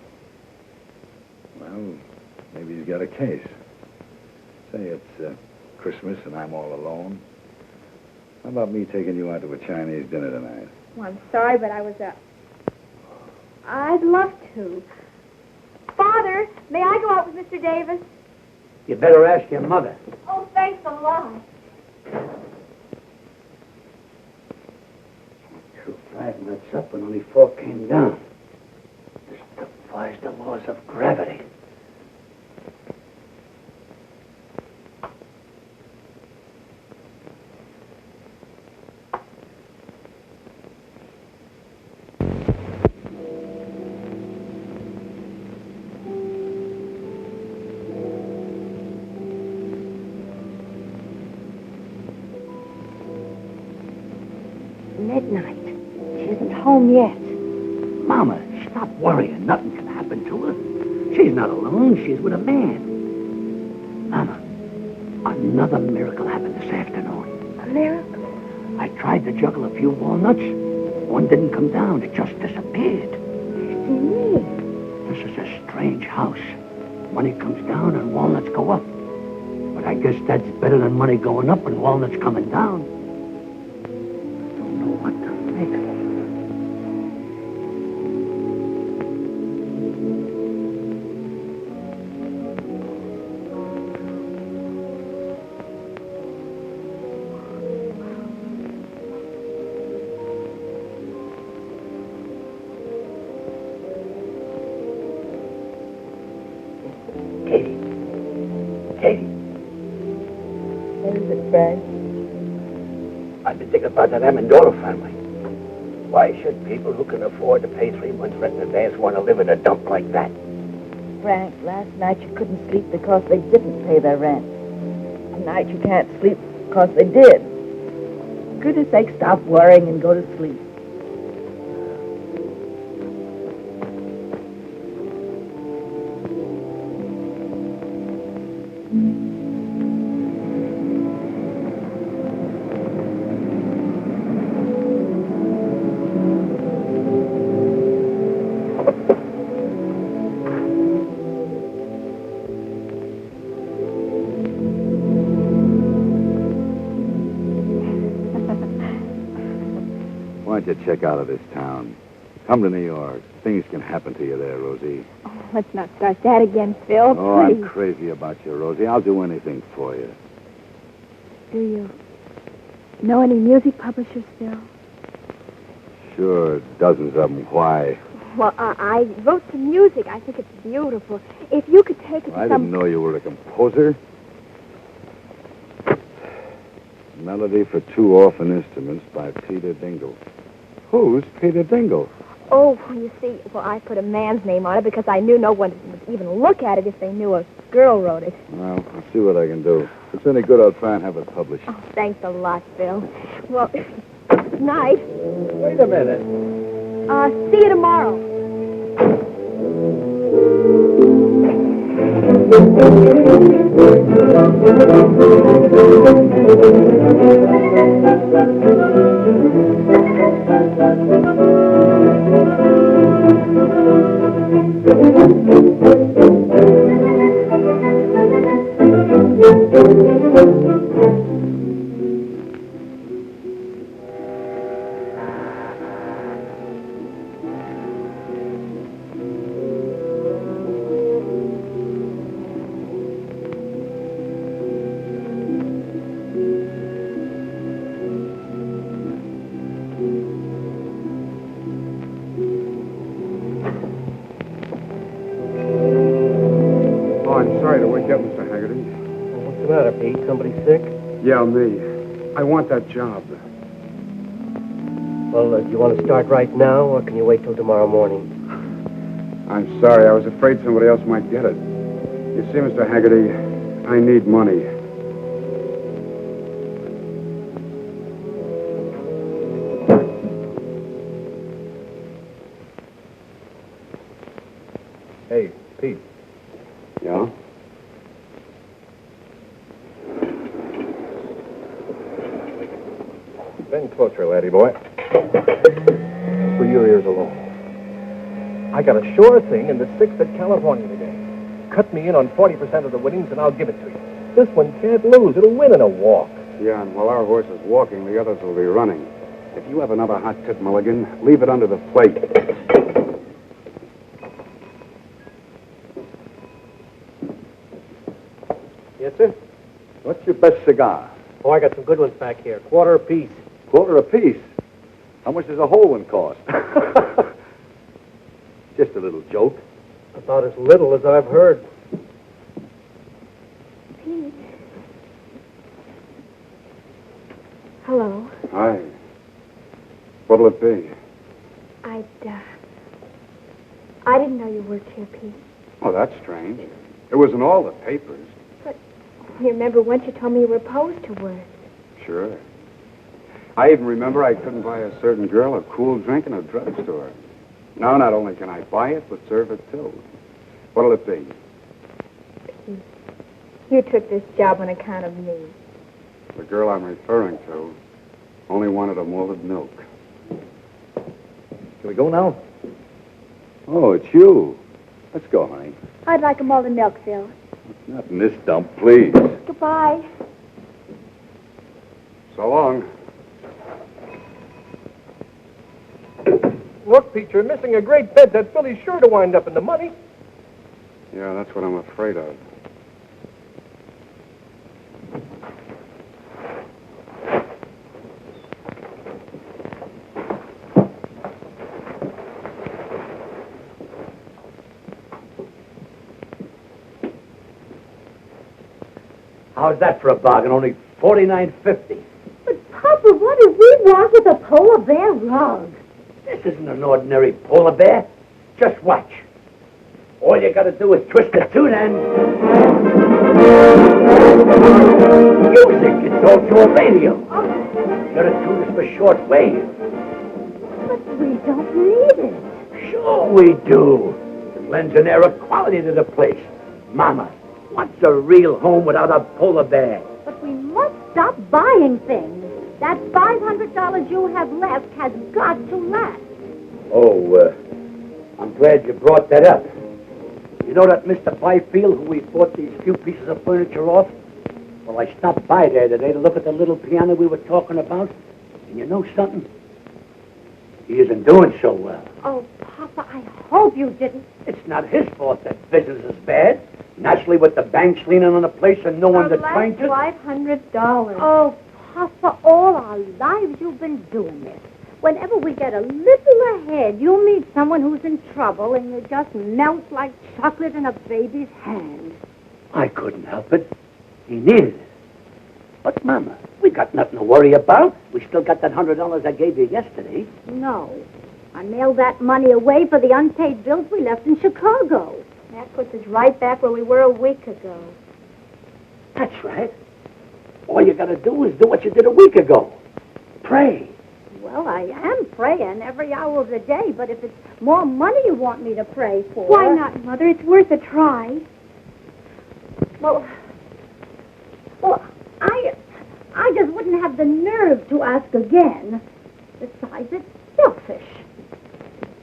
Well, maybe he's got a case. Say it's Christmas and I'm all alone. How about me taking you out to a Chinese dinner tonight?
Well, I'm sorry, but I was I'd love to. Father, may I go out with Mr. Davis?
You better ask your mother.
Oh, thanks a lot.
5 nuts up and only 4 came down. This defies the laws of gravity.
Midnight. She isn't home yet.
Mama, stop worrying. Nothing can happen to her. She's not alone. She's with a man. Mama, another miracle happened this afternoon.
A miracle?
I tried to juggle a few walnuts. One didn't come down. It just disappeared.
Gee.
This is a strange house. Money comes down and walnuts go up. But I guess that's better than money going up and walnuts coming down. I don't know what to think. I've been thinking about that Amendola family. Why should people who can afford to pay 3 months rent in advance want to live in a dump like that?
Frank, last night you couldn't sleep because they didn't pay their rent. Tonight you can't sleep because they did. For goodness sake, stop worrying and go to sleep.
Why don't you check out of this town? Come to New York. Things can happen to you there, Rosie.
Oh, let's not start that again, Phil.
Oh,
Please.
I'm crazy about you, Rosie. I'll do anything for you.
Do you know any music publishers, Phil?
Sure, dozens of them. Why?
Well, I wrote some music. I think it's beautiful. If you could take it to
I didn't know you were a composer. Melody for 2 orphan instruments by Peter Dingle. Who's Peter Dingle?
Oh, you see, well, I put a man's name on it because I knew no one would even look at it if they knew a girl wrote it.
Well, I'll see what I can do. If it's any good, I'll try and have it published.
Oh, thanks a lot, Phil. Well, good night.
Wait a minute.
See you tomorrow.
Sorry to wake you up, Mr. Haggerty.
What's the matter, Pete? Somebody sick?
Yeah, me. I want that job.
Well, do you want to start right now, or can you wait till tomorrow morning?
I'm sorry. I was afraid somebody else might get it. You see, Mr. Haggerty, I need money.
Pete.
Yeah?
Bend closer, laddie boy. For your ears alone. I got a sure thing in the 6th at California today. Cut me in on 40% of the winnings, and I'll give it to you. This one can't lose. It'll win in a walk.
Yeah, and while our horse is walking, the others will be running. If you have another hot tip, Mulligan, leave it under the plate.
Yes, sir?
What's your best cigar?
Oh, I got some good ones back here. Quarter apiece.
Quarter apiece. How much does a whole one cost? Just a little joke.
About as little as I've heard.
Pete. Hello.
Hi. What'll it be?
I didn't know you worked here, Pete.
Oh, that's strange. It was in all the papers.
You remember once you told me you were opposed to work.
Sure. I even remember I couldn't buy a certain girl a cool drink in a drugstore. Now, not only can I buy it, but serve it, too. What'll it be?
Pete, you took this job on account of me.
The girl I'm referring to only wanted a molded milk.
Can we go now?
Oh, it's you. Let's go, honey.
I'd like a molded milk, Phil.
Not in this dump, please.
Goodbye.
So long.
Look, Pete, you're missing a great bet. That filly's sure to wind up in the money.
Yeah, that's what I'm afraid of.
How's that for a bargain? Only $49.50.
But, Papa, what do we want with a polar bear rug?
This isn't an ordinary polar bear. Just watch. All you gotta do is twist the tune and... Music! It's all through a radio. You gotta tune this for short wave.
But we don't need it.
Sure we do. It lends an air of quality to the place. Mama, what's a real home without a polar bear?
But we must stop buying things. That $500 you have left has got to last.
Oh, I'm glad you brought that up. You know that Mr. Byfield who we bought these few pieces of furniture off? Well, I stopped by there today to look at the little piano we were talking about. And you know something? He isn't doing so well.
Oh, Papa, I hope you didn't.
It's not his fault that business is bad. Naturally, with the banks leaning on the place and no one to train to...
$500. Oh, Papa, all our lives you've been doing this. Whenever we get a little ahead, you meet someone who's in trouble and you just melt like chocolate in a baby's hand.
I couldn't help it. He needed it. But, Mama, we got nothing to worry about. We still got that $100 I gave you yesterday.
No. I mailed that money away for the unpaid bills we left in Chicago.
That puts us right back where we were a week ago.
That's right. All you gotta do is do what you did a week ago. Pray.
Well, I am praying every hour of the day, but if it's more money you want me to pray for...
Why not, Mother? It's worth a try.
Well, I just wouldn't have the nerve to ask again. Besides, it's selfish.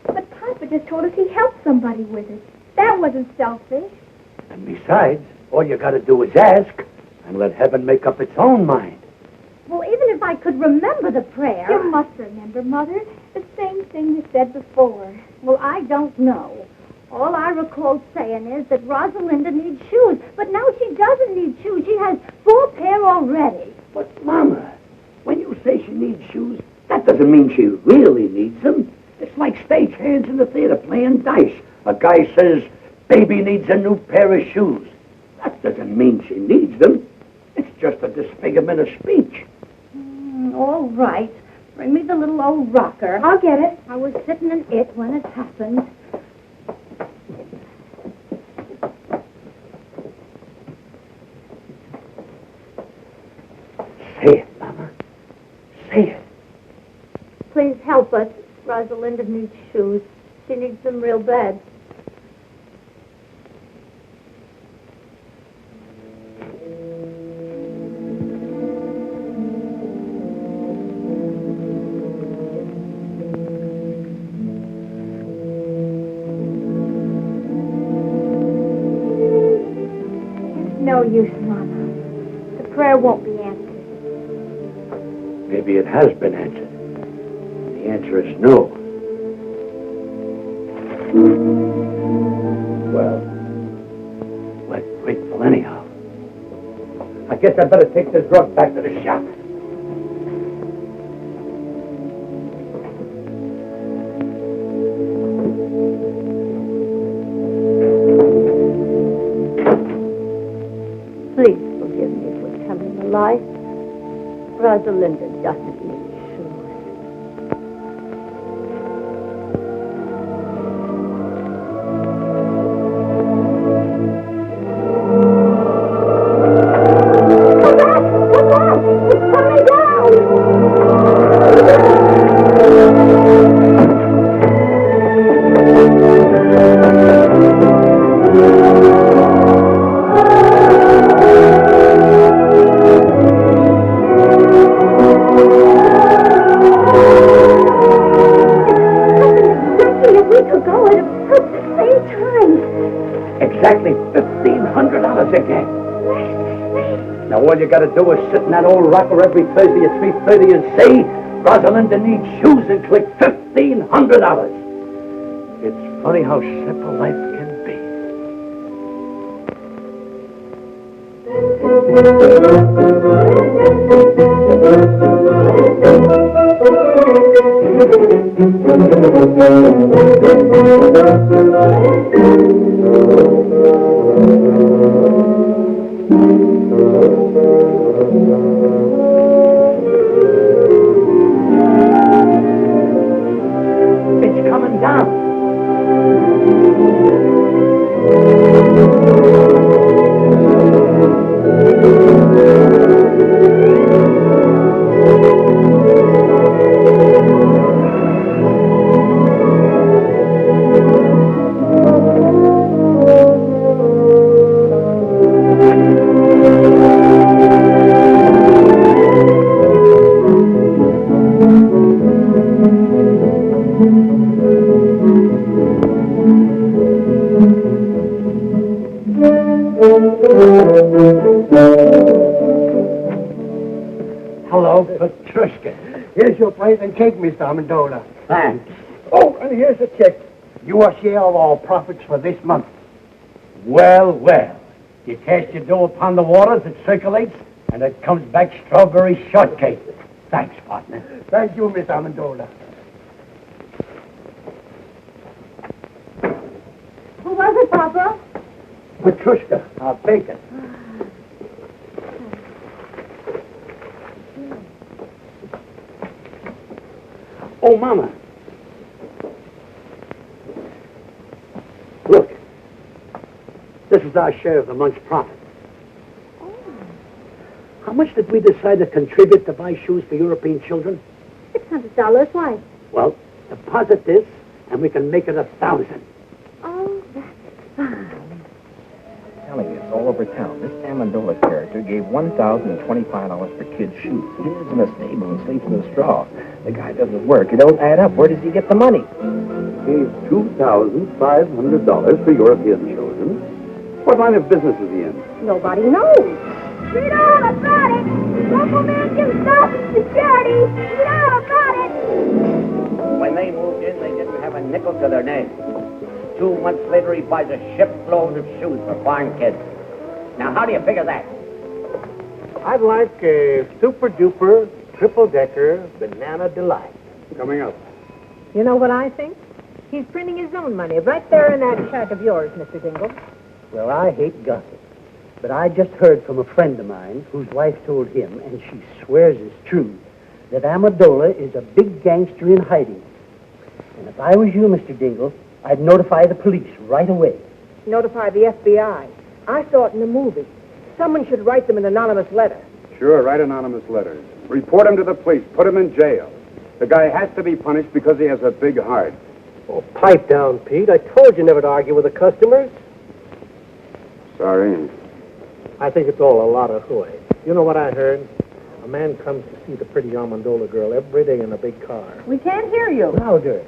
But Papa just told us he helped somebody with it. That wasn't selfish.
And besides, all you gotta do is ask and let heaven make up its own mind.
Well, even if I could remember the prayer...
You must remember, Mother. The same thing you said before.
Well, I don't know. All I recall saying is that Rosalinda needs shoes. But now she doesn't need shoes. She has 4 pair already.
But, Mama, when you say she needs shoes, that doesn't mean she really needs them. It's like stagehands in the theater playing dice. A guy says, baby needs a new pair of shoes. That doesn't mean she needs them. It's just a disfigurement of speech.
All right. Bring me the little old rocker.
I'll get it.
I was sitting in it when it happened.
Say it, Mama. Say it.
Please help us. Rosalinda needs shoes. She needs them real bad. No use, Mama. The prayer won't be answered.
Maybe it has been answered. The answer is no. Well, we're grateful anyhow. I guess I better take this drug back to the shop.
Please forgive me for telling a lie. Rosalinda doesn't need shoes. Come back! It's coming down!
Exactly $1,500 again. Now all you gotta do is sit in that old rocker every Thursday at 3:30 and say, Rosalinda needs shoes, and click $1,500. It's funny how simple life can be. It's coming down. Hello, Petrushka.
Here's your plate and cake, Mr. Amendola.
Thanks.
Oh, and here's a check. Your share of all profits for this month.
Well, well. You cast your dough upon the waters, it circulates, and it comes back strawberry shortcake. Thanks, partner.
Thank you, Mr. Amendola.
Who was it, Papa?
Petrushka, our bacon. Oh, Mama. Look. This is our share of the month's profit.
Oh.
How much did we decide to contribute to buy shoes for European children?
$600. Why?
Well, deposit this, and we can make it 1,000.
Oh, that's fine.
I'm telling you, it's all over town. This Amendola character gave $1,025 for kids' shoes. He lives in a stable and sleeps in a straw. The guy doesn't work. It don't add up. Where does he get the money?
Gave $2,500 for European children. What line of business is he in?
Nobody knows. Read all about it. Local man gives stuff to charity. Read all about it.
When they moved in, they didn't have a nickel to their name. 2 months later, he buys a shipload of shoes for foreign kids. Now, how do you figure that?
I'd like a super-duper, triple-decker banana delight.
Coming up.
You know what I think? He's printing his own money right there in that shack of yours, Mr. Dingle.
Well, I hate gossip. But I just heard from a friend of mine whose wife told him, and she swears it's true, that Amendola is a big gangster in hiding. And if I was you, Mr. Dingle, I'd notify the police right away.
Notify the FBI. I saw it in the movie. Someone should write them an anonymous letter.
Sure, write anonymous letters. Report him to the police. Put him in jail. The guy has to be punished because he has a big heart.
Oh, pipe down, Pete. I told you never to argue with the customers.
Sorry.
I think it's all a lot of hooey. You know what I heard? A man comes to see the pretty Amendola girl every day in a big car.
We can't hear you.
Louder.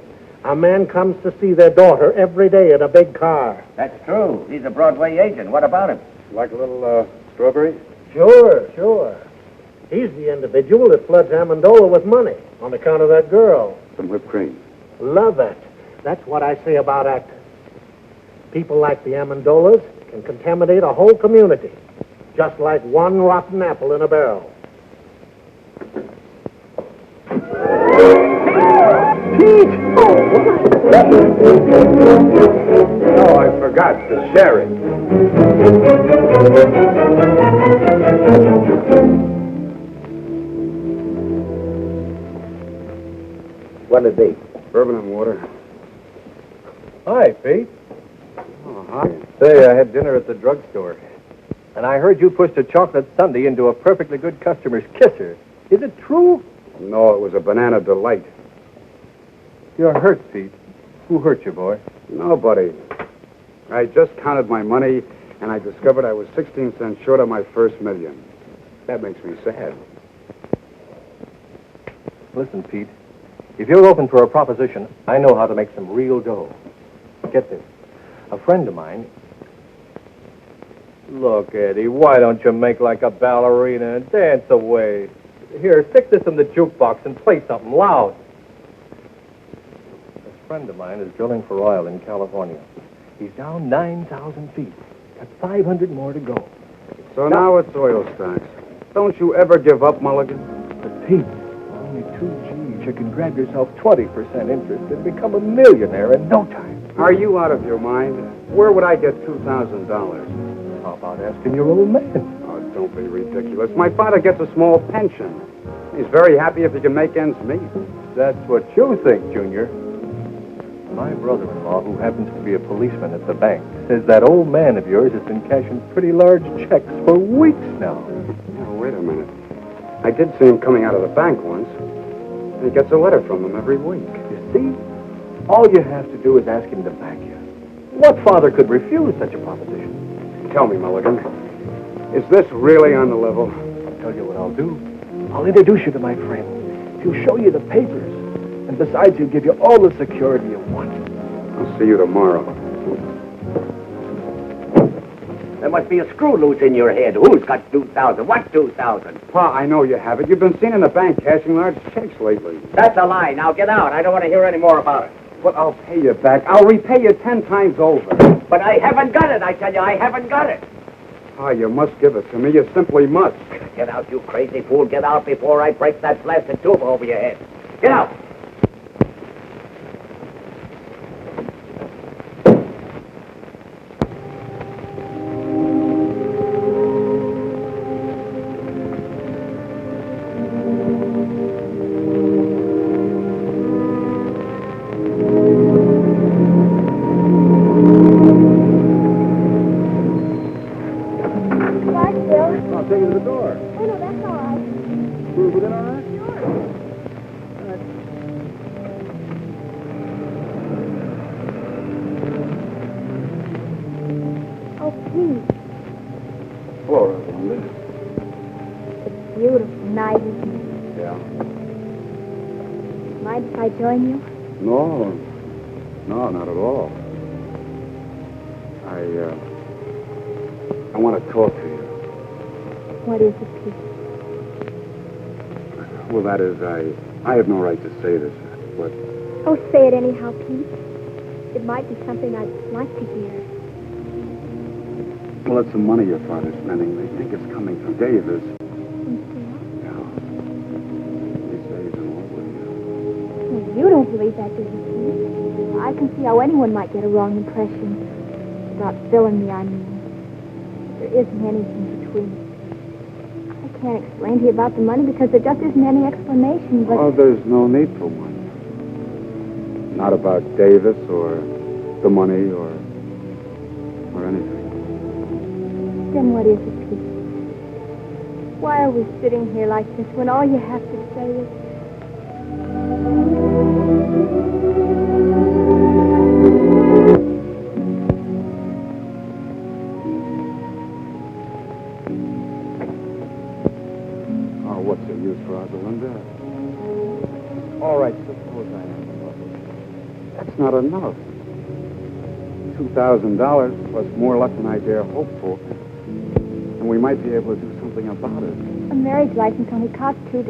A man comes to see their daughter every day in a big car.
That's true. He's a Broadway agent. What about him?
Like a little strawberry?
Sure. He's the individual that floods Amendola with money on account of that girl.
Some whipped cream.
Love it. That's what I say about actors. People like the Amendolas can contaminate a whole community, just like one rotten apple in a barrel.
Pete! Oh, I forgot the sherry.
What'll it be?
Bourbon and water.
Hi, Pete.
Oh, hi.
Say, I had dinner at the drugstore, and I heard you pushed a chocolate sundae into a perfectly good customer's kisser. Is it true?
No, it was a banana delight.
You're hurt, Pete. Who hurt you, boy?
Nobody. I just counted my money, and I discovered I was 16 cents short of my first million. That makes me sad.
Listen, Pete. If you're open for a proposition, I know how to make some real dough. Get this. A friend of mine... Look, Eddie, why don't you make like a ballerina and dance away? Here, stick this in the jukebox and play something loud. A friend of mine is drilling for oil in California. He's down 9,000 feet. Got 500 more to go.
So now it's oil stocks. Don't you ever give up, Mulligan?
But, Pete, only 2 G's. You can grab yourself 20% interest and become a millionaire in no time.
Are you out of your mind? Where would I get $2,000?
How about asking your old man?
Oh, don't be ridiculous. My father gets a small pension. He's very happy if he can make ends meet.
That's what you think, Junior. My brother-in-law, who happens to be a policeman at the bank, says that old man of yours has been cashing pretty large checks for weeks now.
Oh, wait a minute. I did see him coming out of the bank once. He gets a letter from him every week.
You see? All you have to do is ask him to back you. What father could refuse such a proposition?
Tell me, Mulligan, is this really on the level?
I'll tell you what I'll do. I'll introduce you to my friend. He'll show you the papers. And besides, he'll give you all the security you want.
I'll see you tomorrow.
There must be a screw loose in your head. Who's got 2,000? What 2,000?
Pa, I know you have it. You've been seen in the bank cashing large checks lately.
That's a lie. Now get out. I don't want to hear any more about it.
But I'll pay you back. I'll repay you 10 times over.
But I haven't got it, I tell you. I haven't got it.
Pa, you must give it to me. You simply must.
Get out, you crazy fool. Get out before I break that blasted tube over your head. Get out.
Join you?
No, not at all. I want to talk to you.
What is it, Pete?
Well, that is, I have no right to say this, but...
Oh, say it anyhow, Pete. It might be something I'd like to hear.
Well, it's the money your father's spending. They think it's coming from Davis.
You don't believe that, do you, Pete? I can see how anyone might get a wrong impression about filling me, I mean. There isn't anything between us. I can't explain to you about the money because there just isn't any explanation, but...
Oh, there's no need for one. Not about Davis or the money or anything.
Then what is it, Pete? Why are we sitting here like this when all you have to say is...
Oh, what's the use, Rosalinda?
All right, suppose I am in love with you.
enough. $2,000 plus more luck than I dare hope for. And we might be able to do something about it.
A marriage license only costs $2.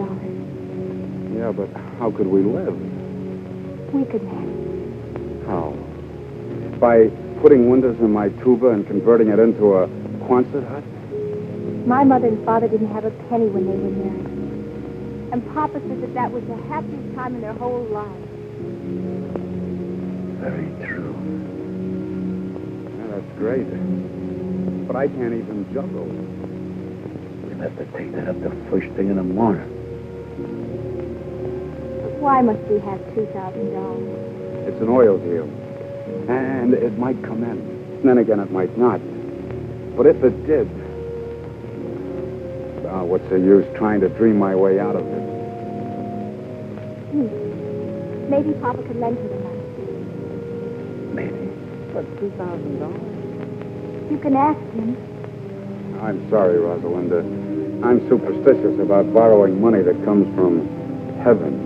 Yeah, but how could we live?
We could manage.
How? By putting windows in my tuba and converting it into a Quonset hut?
My mother and father didn't have a penny when they were married. And Papa said that was the happiest time in their whole lives.
Very true.
Yeah, that's great. But I can't even juggle.
We'll have to take that up the first thing in the morning.
Why must we have $2,000?
It's an oil deal. And it might come in. And then again, it might not. But if it did, what's the use trying to dream my way out of it?
Maybe Papa could lend you the money.
Maybe.
But $2,000?
You can ask him.
I'm sorry, Rosalinda. I'm superstitious about borrowing money that comes from heaven.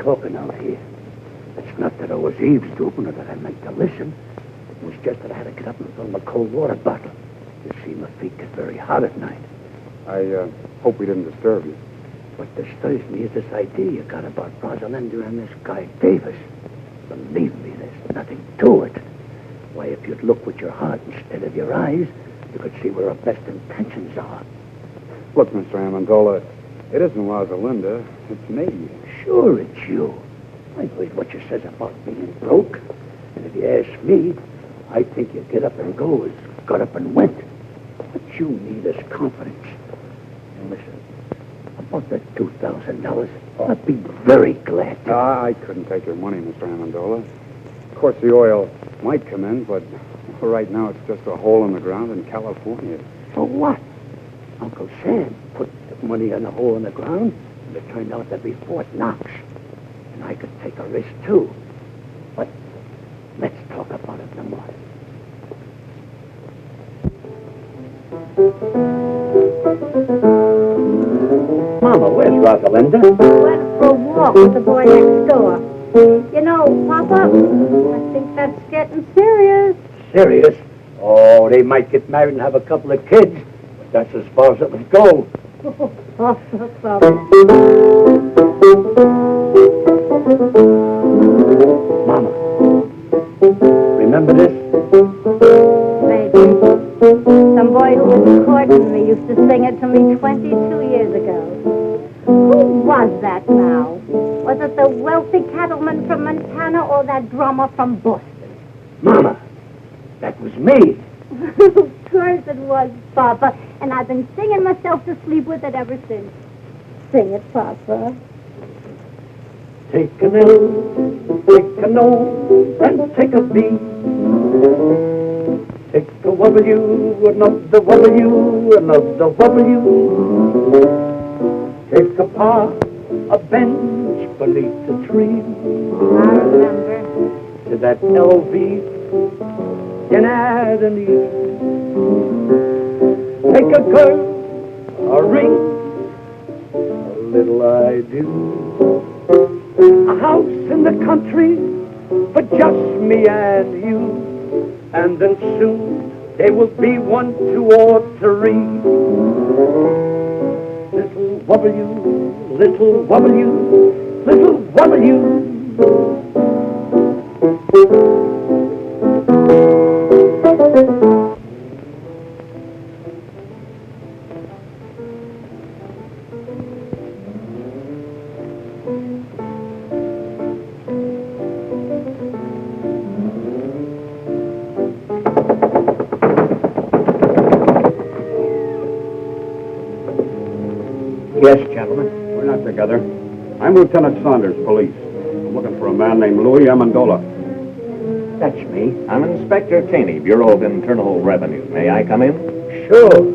Talking out here. It's not that I was eavesdropping or that I meant to listen. It was just that I had to get up and fill my cold water bottle. You see, my feet get very hot at night.
I hope we didn't disturb you.
What disturbs me is this idea you got about Rosalinda and this guy Davis. Believe me, there's nothing to it. Why, if you'd look with your heart instead of your eyes, you could see where our best intentions are.
Look, Mr. Amendola, it isn't Rosalinda. It's me.
Sure, it's you. I heard what you says about being broke. And if you ask me, I think you get up and go as got up and went. What you need is confidence. And listen, about that $2,000, I'd be very glad to.
I couldn't take your money, Mr. Amendola. Of course, the oil might come in, but for right now, it's just a hole in the ground in California.
For what? Uncle Sam put the money in a hole in the ground, and it turned out to be Fort Knox. And I could take a risk, too. But let's talk about it in the morning. Mama, where's Rosalinda?
Went for a walk with the boy next door. You know, Papa, I think that's getting serious.
Serious? Oh, they might get married and have a couple of kids. But that's as far as it would go. Mama, remember this?
Maybe. Some boy who was courting me used to sing it to me 22 years ago. Who was that now? Was it the wealthy cattleman from Montana or that drummer from Boston?
Mama, that was me.
Of course it was, Papa. And I've been singing myself to sleep with it ever since. Sing it, Papa.
Take an L, take an O, and take a B. Take a W, another W, another W. Take a par, a bench beneath the tree.
I remember.
To that LV, can add an E. Take a girl, a ring, a little I do. A house in the country for just me and you. And then soon there will be 1, 2, or 3. Little W, little W, little W. Yes, gentlemen.
We're not together. I'm Lieutenant Saunders, police. I'm looking for a man named Louis Amendola.
That's me.
I'm Inspector Taney, Bureau of Internal Revenue. May I come in?
Sure.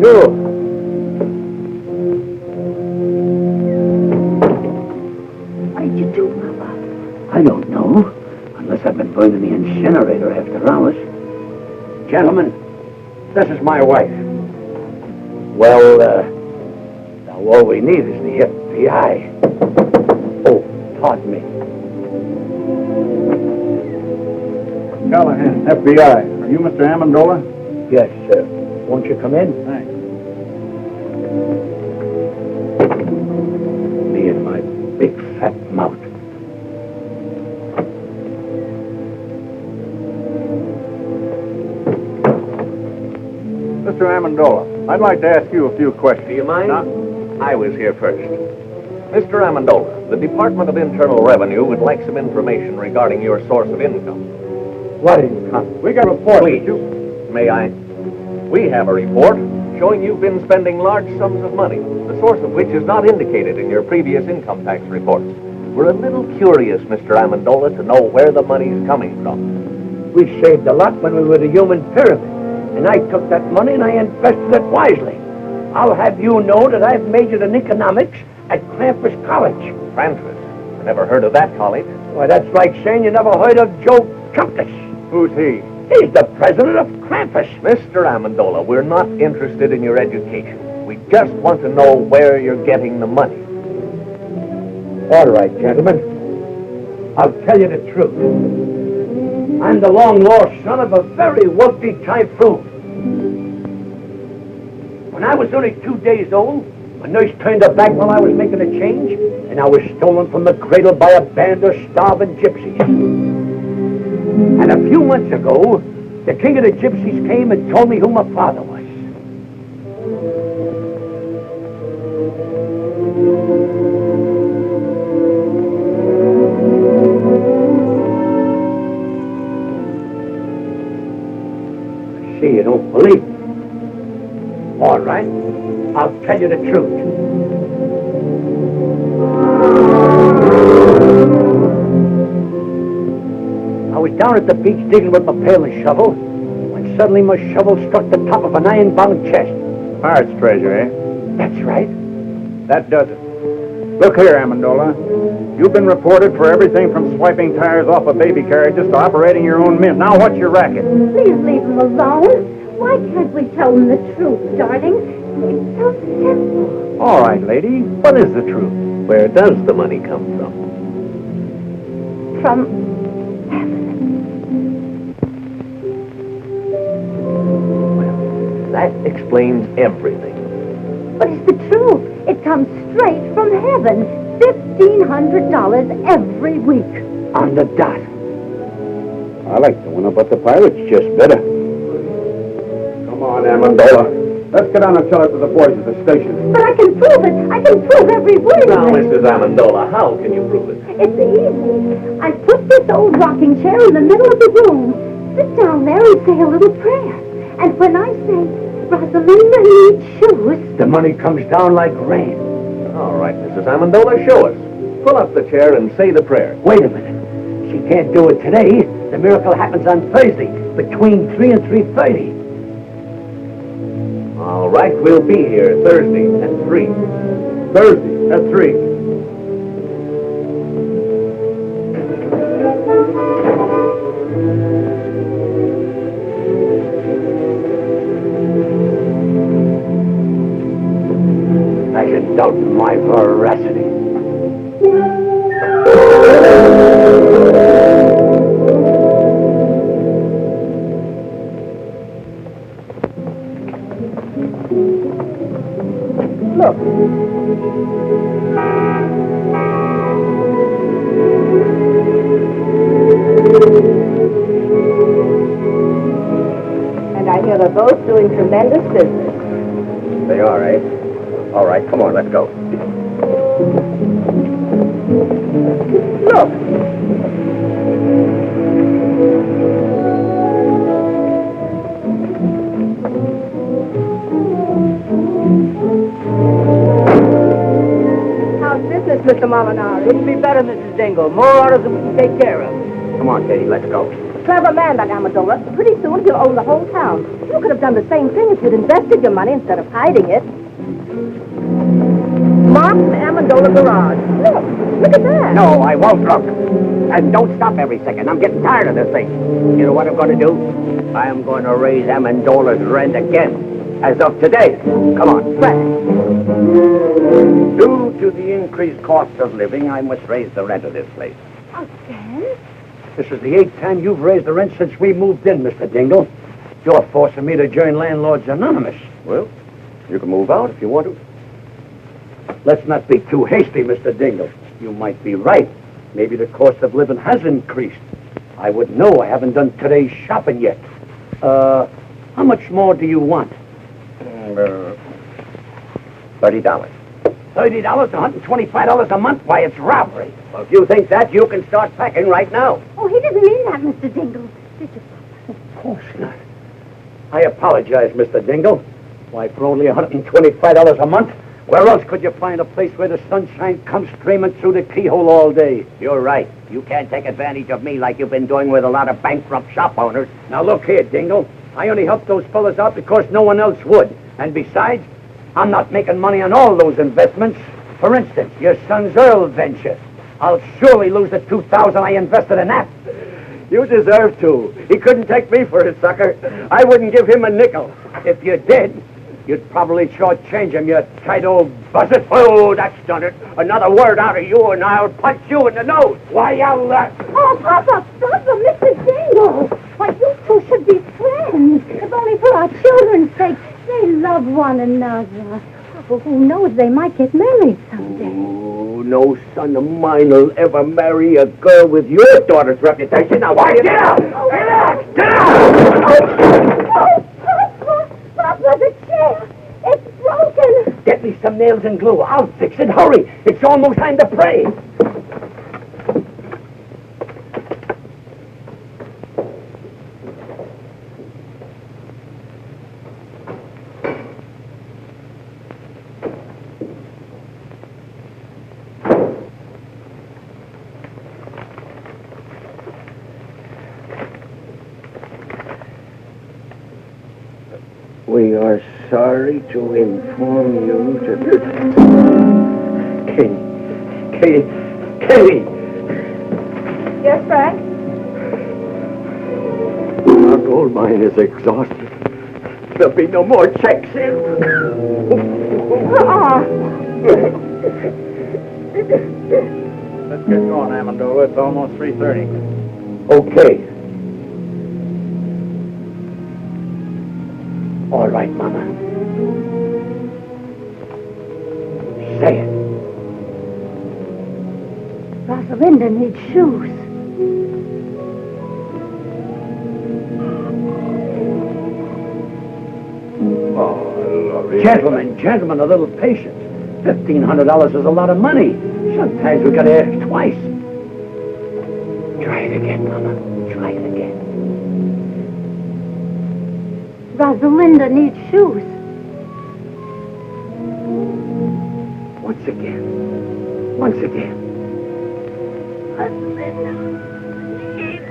Sure. What did you do, Papa? I don't know. Unless I've been burned in the incinerator after hours. Gentlemen, this is my wife. Well, now all we need is the FBI. Oh, pardon me.
Callahan, FBI. Are you Mr. Amendola?
Yes, sir. Won't you come in?
Thanks.
Me and my big fat mouth.
Mr. Amendola, I'd like to ask you a few questions.
Do you mind?
Huh?
I was here first. Mr. Amendola, the Department of Internal Revenue would like some information regarding your source of income.
What income?
We got a report.
Please, may I? We have a report showing you've been spending large sums of money, the source of which is not indicated in your previous income tax reports. We're a little curious, Mr. Amendola, to know where the money's coming from.
We saved a lot when we were the human pyramid. And I took that money and I invested it wisely. I'll have you know that I've majored in economics at Krampus College.
Krampus? I never heard of that college.
Why, that's like saying you never heard of Joe Chumpus.
Who's he?
He's the president of Krampus.
Mr. Amendola, we're not interested in your education. We just want to know where you're getting the money.
All right, gentlemen. I'll tell you the truth. I'm the long-lost son of a very wealthy typhoon. When I was only 2 days old, my nurse turned her back while I was making a change, and I was stolen from the cradle by a band of starving gypsies. And a few months ago, the king of the gypsies came and told me who my father was. See, you don't believe me. All right, I'll tell you the truth. I was down at the beach digging with my pail and shovel when suddenly my shovel struck the top of an iron-bound chest.
Pirate's treasure, eh?
That's right.
That does it. Look here, Amendola. You've been reported for everything from swiping tires off of baby carriages to operating your own mint. Now, what's your racket?
Please leave him alone. Why can't we tell him the truth, darling? It's so simple.
All right, lady. What is the truth? Where does the money come from?
From
Well, that explains everything.
But it's the truth. It comes straight from heaven. $1,500 every week.
On the dot.
I like the one about the pirates just better. Come on, Amendola. Let's get on and tell it to the boys at the station.
But I can prove it. I can prove every word
Now,
of it.
Mrs. Amendola, how can you prove it?
It's easy. I put this old rocking chair in the middle of the room. Sit down there and say a little prayer. And when I say, Rosalinda needs shoes,
The money comes down like rain.
All right, Mrs. Amendola, show us. Pull up the chair and say the prayer.
Wait a minute. She can't do it today. The miracle happens on Thursday between 3 and 3:30.
All right, we'll be here Thursday at 3.
Thursday at 3.
I should doubt my veracity.
Look.
And I hear they're both doing tremendous business.
They are, eh? All right, come on, let's go.
Look. How's business, Mr. Molinari?
Couldn't be better, Mrs. Dingle. More orders than we can take care of.
Come on, Katie, let's go.
Clever man, that Amendola. Pretty soon he'll own the whole town. You could have done the same thing if you'd invested your money instead of hiding it. Mark's Amendola Garage. Look at that.
No, I won't look. And don't stop every second. I'm getting tired of this thing. You know what I'm going to do? I am going to raise Amendola's rent again. As of today. Come on. Due to the increased cost of living, I must raise the rent of this place.
Again?
This is the 8th time you've raised the rent since we moved in, Mr. Dingle. You're forcing me to join Landlords Anonymous.
Well, you can move out if you want to.
Let's not be too hasty, Mr. Dingle. You might be right. Maybe the cost of living has increased. I wouldn't know. I haven't done today's shopping yet. How much more do you want?
$30.
$30, $125 a month? Why, it's robbery.
Well, if you think that, you can start packing right now.
Oh, he didn't mean that, Mr. Dingle. Did you?
Of course not. I apologize, Mr. Dingle. Why, for only $125 a month, where else could you find a place where the sunshine comes streaming through the keyhole all day?
You're right. You can't take advantage of me like you've been doing with a lot of bankrupt shop owners.
Now, look here, Dingle. I only helped those fellas out because no one else would. And besides, I'm not making money on all those investments. For instance, your son's Earl venture. I'll surely lose the $2,000 I invested in that.
You deserve to. He couldn't take me for a sucker. I wouldn't give him a nickel.
If you did, you'd probably shortchange him, you tight old buzzard.
Oh, that's done it. Another word out of you, and I'll punch you in the nose.
Why, I'll...
Oh, Papa, Mr. Dingle. Why, you two should be friends. If only for our children's sake. They love one another. Papa, who knows, they might get married someday.
Oh, no son of mine will ever marry a girl with your daughter's reputation. Now, why get out? Get out! Get out!
Oh, Papa, the chair. It's broken.
Get me some nails and glue. I'll fix it. Hurry. It's almost time to pray.
We are sorry to inform you to... Katie!
Yes, Frank?
Our gold mine is exhausted. There'll be no more checks in.
Let's get going, Amendola. It's almost 3:30.
Okay. All right, Mama. Say it.
Rosalinda needs shoes.
Oh, Laurie.
Gentlemen, a little patience. $1,500 is a lot of money. Sometimes we gotta ask twice. Try it again, Mama. Try it again.
Rosalinda needs shoes.
Once again.
Rosalinda needs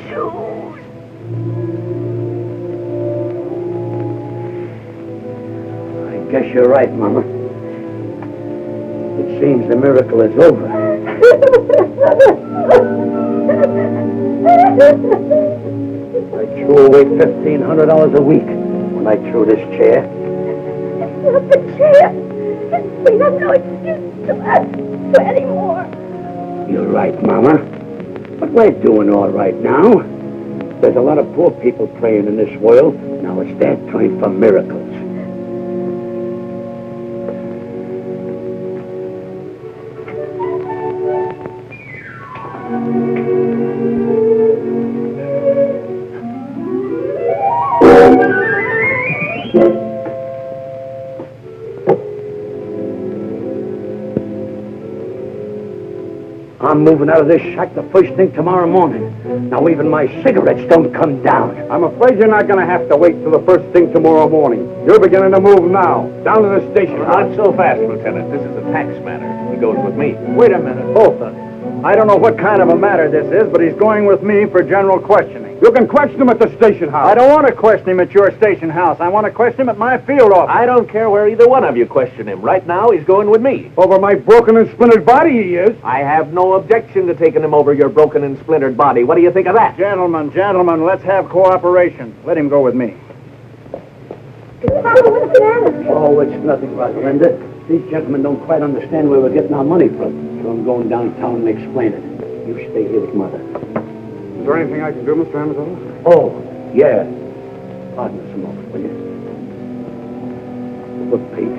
shoes.
I guess you're right, Mama. It seems the miracle is over. I threw away $1,500 a week when I threw this chair.
It's not the chair. We have no excuse to ask for any more.
You're right, Mama. But we're doing all right now. There's a lot of poor people praying in this world. Now it's their time for miracles. I'm moving out of this shack the first thing tomorrow morning. Now even my cigarettes don't come down.
I'm afraid you're not going to have to wait till the first thing tomorrow morning. You're beginning to move now. Down to the station.
Not so fast, Lieutenant. This is a tax matter. He goes with me.
Wait a minute, both of you. I don't know what kind of a matter this is, but he's going with me for general questioning. You can question him at the station house. I don't want to question him at your station house. I want to question him at my field office.
I don't care where either one of you question him. Right now, he's going with me.
Over my broken and splintered body, he is.
I have no objection to taking him over your broken and splintered body. What do you think of that?
Gentlemen, let's have cooperation. Let him go with me.
Oh, it's nothing, Rosalinda. These gentlemen don't quite understand where we're getting our money from. So I'm going downtown and explain it. You stay here with Mother.
Is there anything I can do, Mr. Amazola?
Oh, yeah. Pardon us a moment, will you? Look, Pete,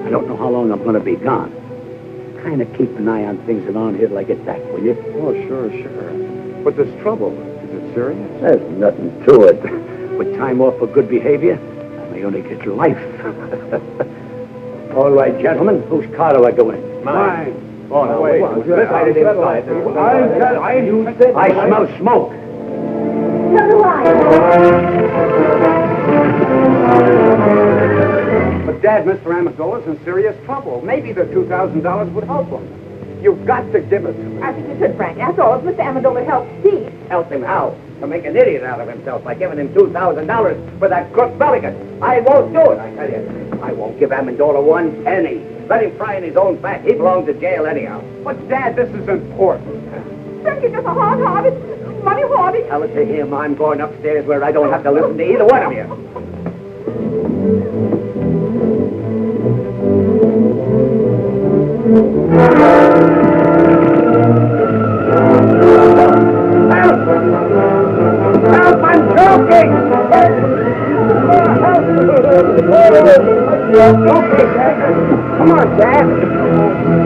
I don't know how long I'm going to be gone. Kind of keep an eye on things around here till I get back, will you?
Oh, sure. But there's trouble. Is it serious?
There's nothing to it. With time off for good behavior, I may only get your life. All right, gentlemen, whose car do I go in?
Mine.
Oh, no, wait.
I smell smoke.
So do I.
But, Dad, Mr. Amazola's in serious trouble. Maybe the $2,000 would help him. You've got to give it to him.
I think you should, Frank. After all, if Mr. Amendola helps Pete.
Help him how? To make an idiot out of himself by giving him $2,000 for that crook delegate. I won't do it, I tell you. I won't give Amendola one penny. Let him fry in his own fat. He belongs to jail anyhow.
But, Dad, this is important.
Frank, you're just a hard-hearted, money-hearted.
Tell it to him. I'm going upstairs where I don't have to listen to either one of you.
Help! I'm choking! Okay, Dad. Come on, Dad.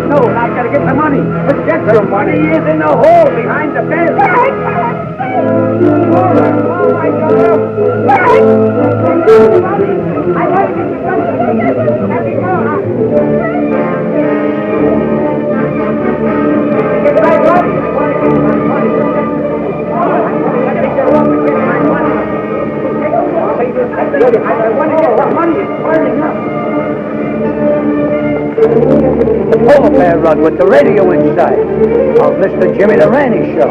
No, I gotta get the money. But get the money is in the hole behind the bed. Oh, my God. I want to get the money. Let me go. Get my money. I want to get my money. I want to get my money. I want to get the money. It's burning up. Oh, there, Rod, with the radio inside. Of Mr. Jimmy the Randy Show.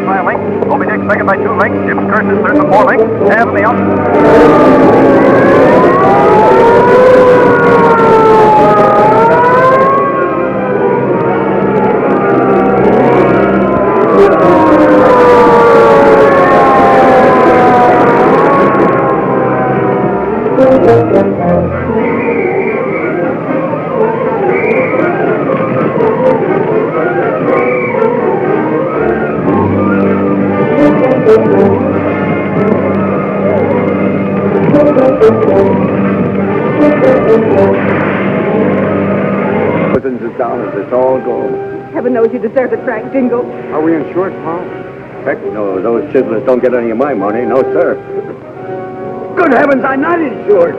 By a link. Will be next second by 2 links. Jim's Curtis third by 4 links. And the out.
Thousands of dollars, it's all gone.
Heaven knows you deserve it, Frank Dingle.
Are we insured, Paul?
Heck no, those chiselers don't get any of my money. No, sir.
Good heavens, I'm not insured.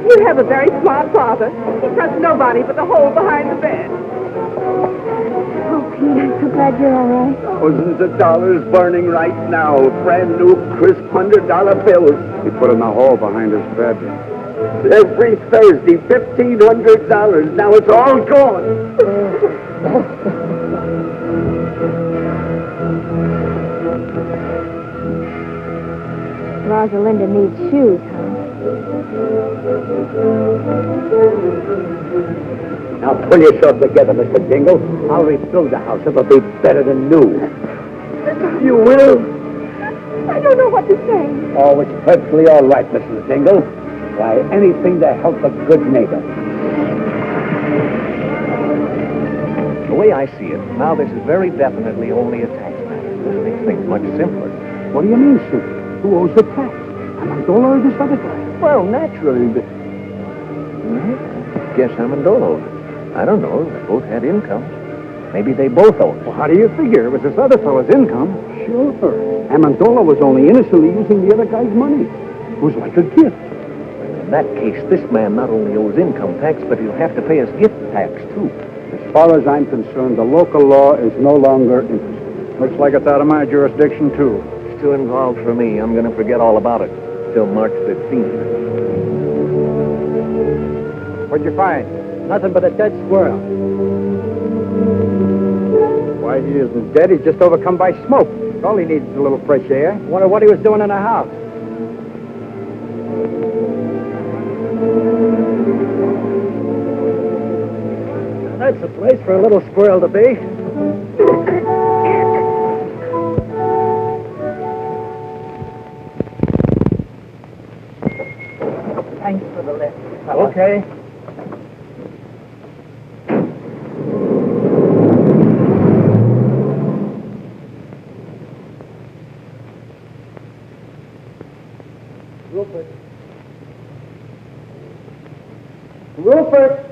You have a very smart father. He trusts nobody but the hole behind the bed.
Oh, Pete, I'm so glad you're all right.
Thousands of dollars burning right now. Brand new, crisp $100 bills.
He put in the hole behind his bed.
Every Thursday, $1,500. Now it's all gone.
Rosalinda needs shoes, huh?
Now pull yourself together, Mr. Dingle. I'll rebuild the house. It'll be better than new. You will?
I don't know what to say.
Oh, it's perfectly all right, Mrs. Dingle. Why, anything to help a good neighbor.
The way I see it, now this is very definitely only a tax matter. This makes things much simpler.
What do you mean, sir? Who owes the tax? Amendola or this other guy?
Well, naturally, but... Guess Amendola owed it. I don't know. They both had incomes. Maybe they both owed it.
Well, how do you figure? It was this other fellow's income.
Sure. Amendola was only innocently using the other guy's money. It was like a gift.
In that case, this man not only owes income tax, but he'll have to pay us gift tax, too.
As far as I'm concerned, the local law is no longer interested. Looks like it's out of my jurisdiction, too.
It's too involved for me. I'm going to forget all about it till March 15th.
What'd you find?
Nothing but a dead squirrel.
Why, he isn't dead. He's just overcome by smoke. All he needs is a little fresh air.
Wonder what he was doing in the house. That's the place for a little squirrel to be. Thanks for the lift.
Okay.
Rupert. Rupert!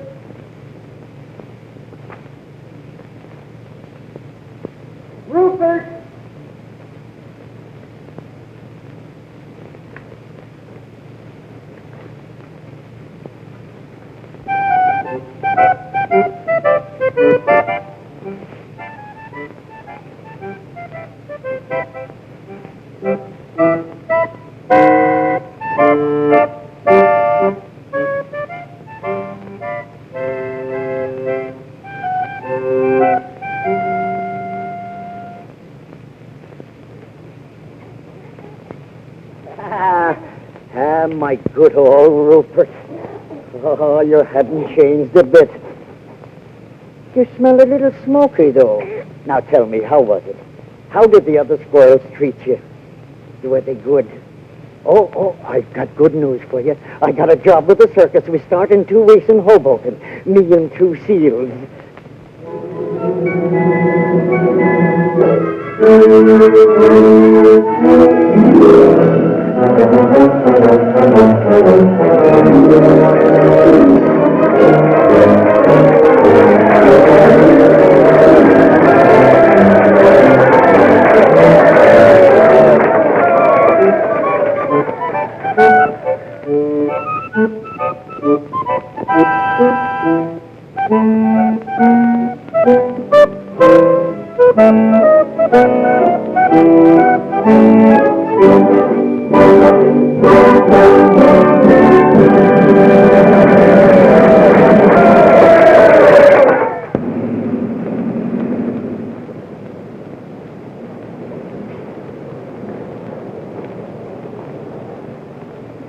Rupert!
My good old Rupert. Oh, you haven't changed a bit. You smell a little smoky, though. Now tell me, how was it? How did the other squirrels treat you? Were they good? Oh, I've got good news for you. I got a job with the circus. We start in 2 weeks in Hoboken. Me and 2 seals.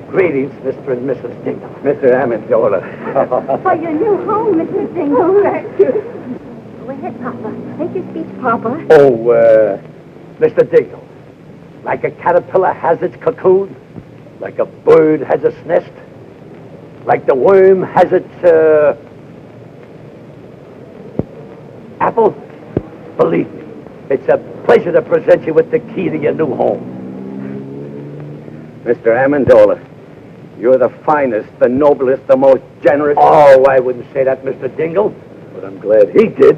Greetings, Mr. and Mrs. Dingle.
Mr. Amendola.
For your new home, Mrs. Dingle. Thank you. Go ahead, Papa. Make your speech, Papa.
Oh, Mr. Dingle. Like a caterpillar has its cocoon, like a bird has its nest, like the worm has its, apple. Believe me, it's a pleasure to present you with the key to your new home.
Mr. Amendola, you're the finest, the noblest, the most generous.
Oh, I wouldn't say that, Mr. Dingle, but I'm glad he did.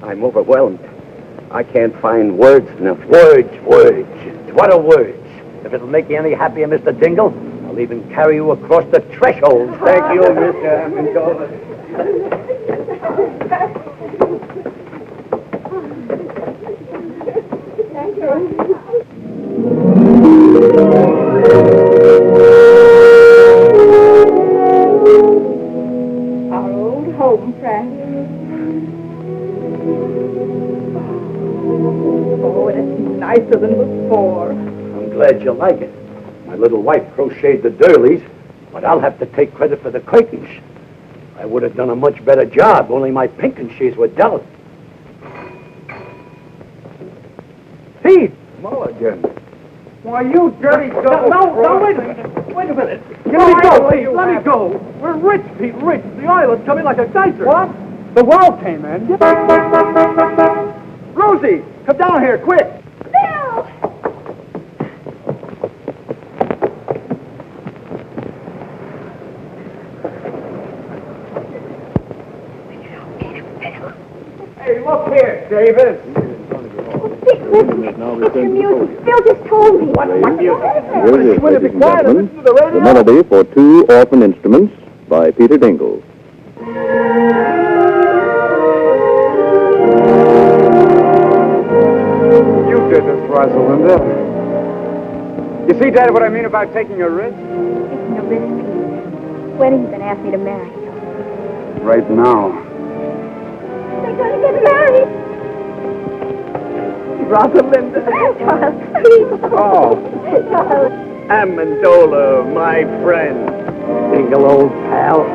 I'm overwhelmed. I can't find words enough.
Words. What are words? If it'll make you any happier, Mr. Dingle, I'll even carry you across the threshold.
Thank you, Mr. Amendola.
Thank you. Our old home, Frank. Oh, and it's nicer than before.
I'm glad you like it. My little wife crocheted the doilies, but I'll have to take credit for the curtains. I would have done a much better job, only my pinkensies were delicate. Pete!
Mulligan. Why, you dirty double.
No, wait a minute. Wait a minute.
Let me go,
Pete. Let me go. We're rich, Pete, rich. The island's coming like a geyser.
What? The world came in. Rosie, come down here, quick.
Bill!
Hey, look here, Davis.
Dick, listen.
It's the music. Phil just told me.
What music?
Here it is, ladies and
quiet and
gentlemen.
listen to the radio.
The melody for Two Orphan Instruments by Peter Dingle.
You did this, Rosalinda. You see, Dad, what I mean about taking a risk?
Taking a risk, Pete. When are you going to ask me to marry you?
Right now.
They're going to get married.
Rosalinda.
Charles, please.
Oh.
Charles.
Amendola, my friend. Dingle, old pal.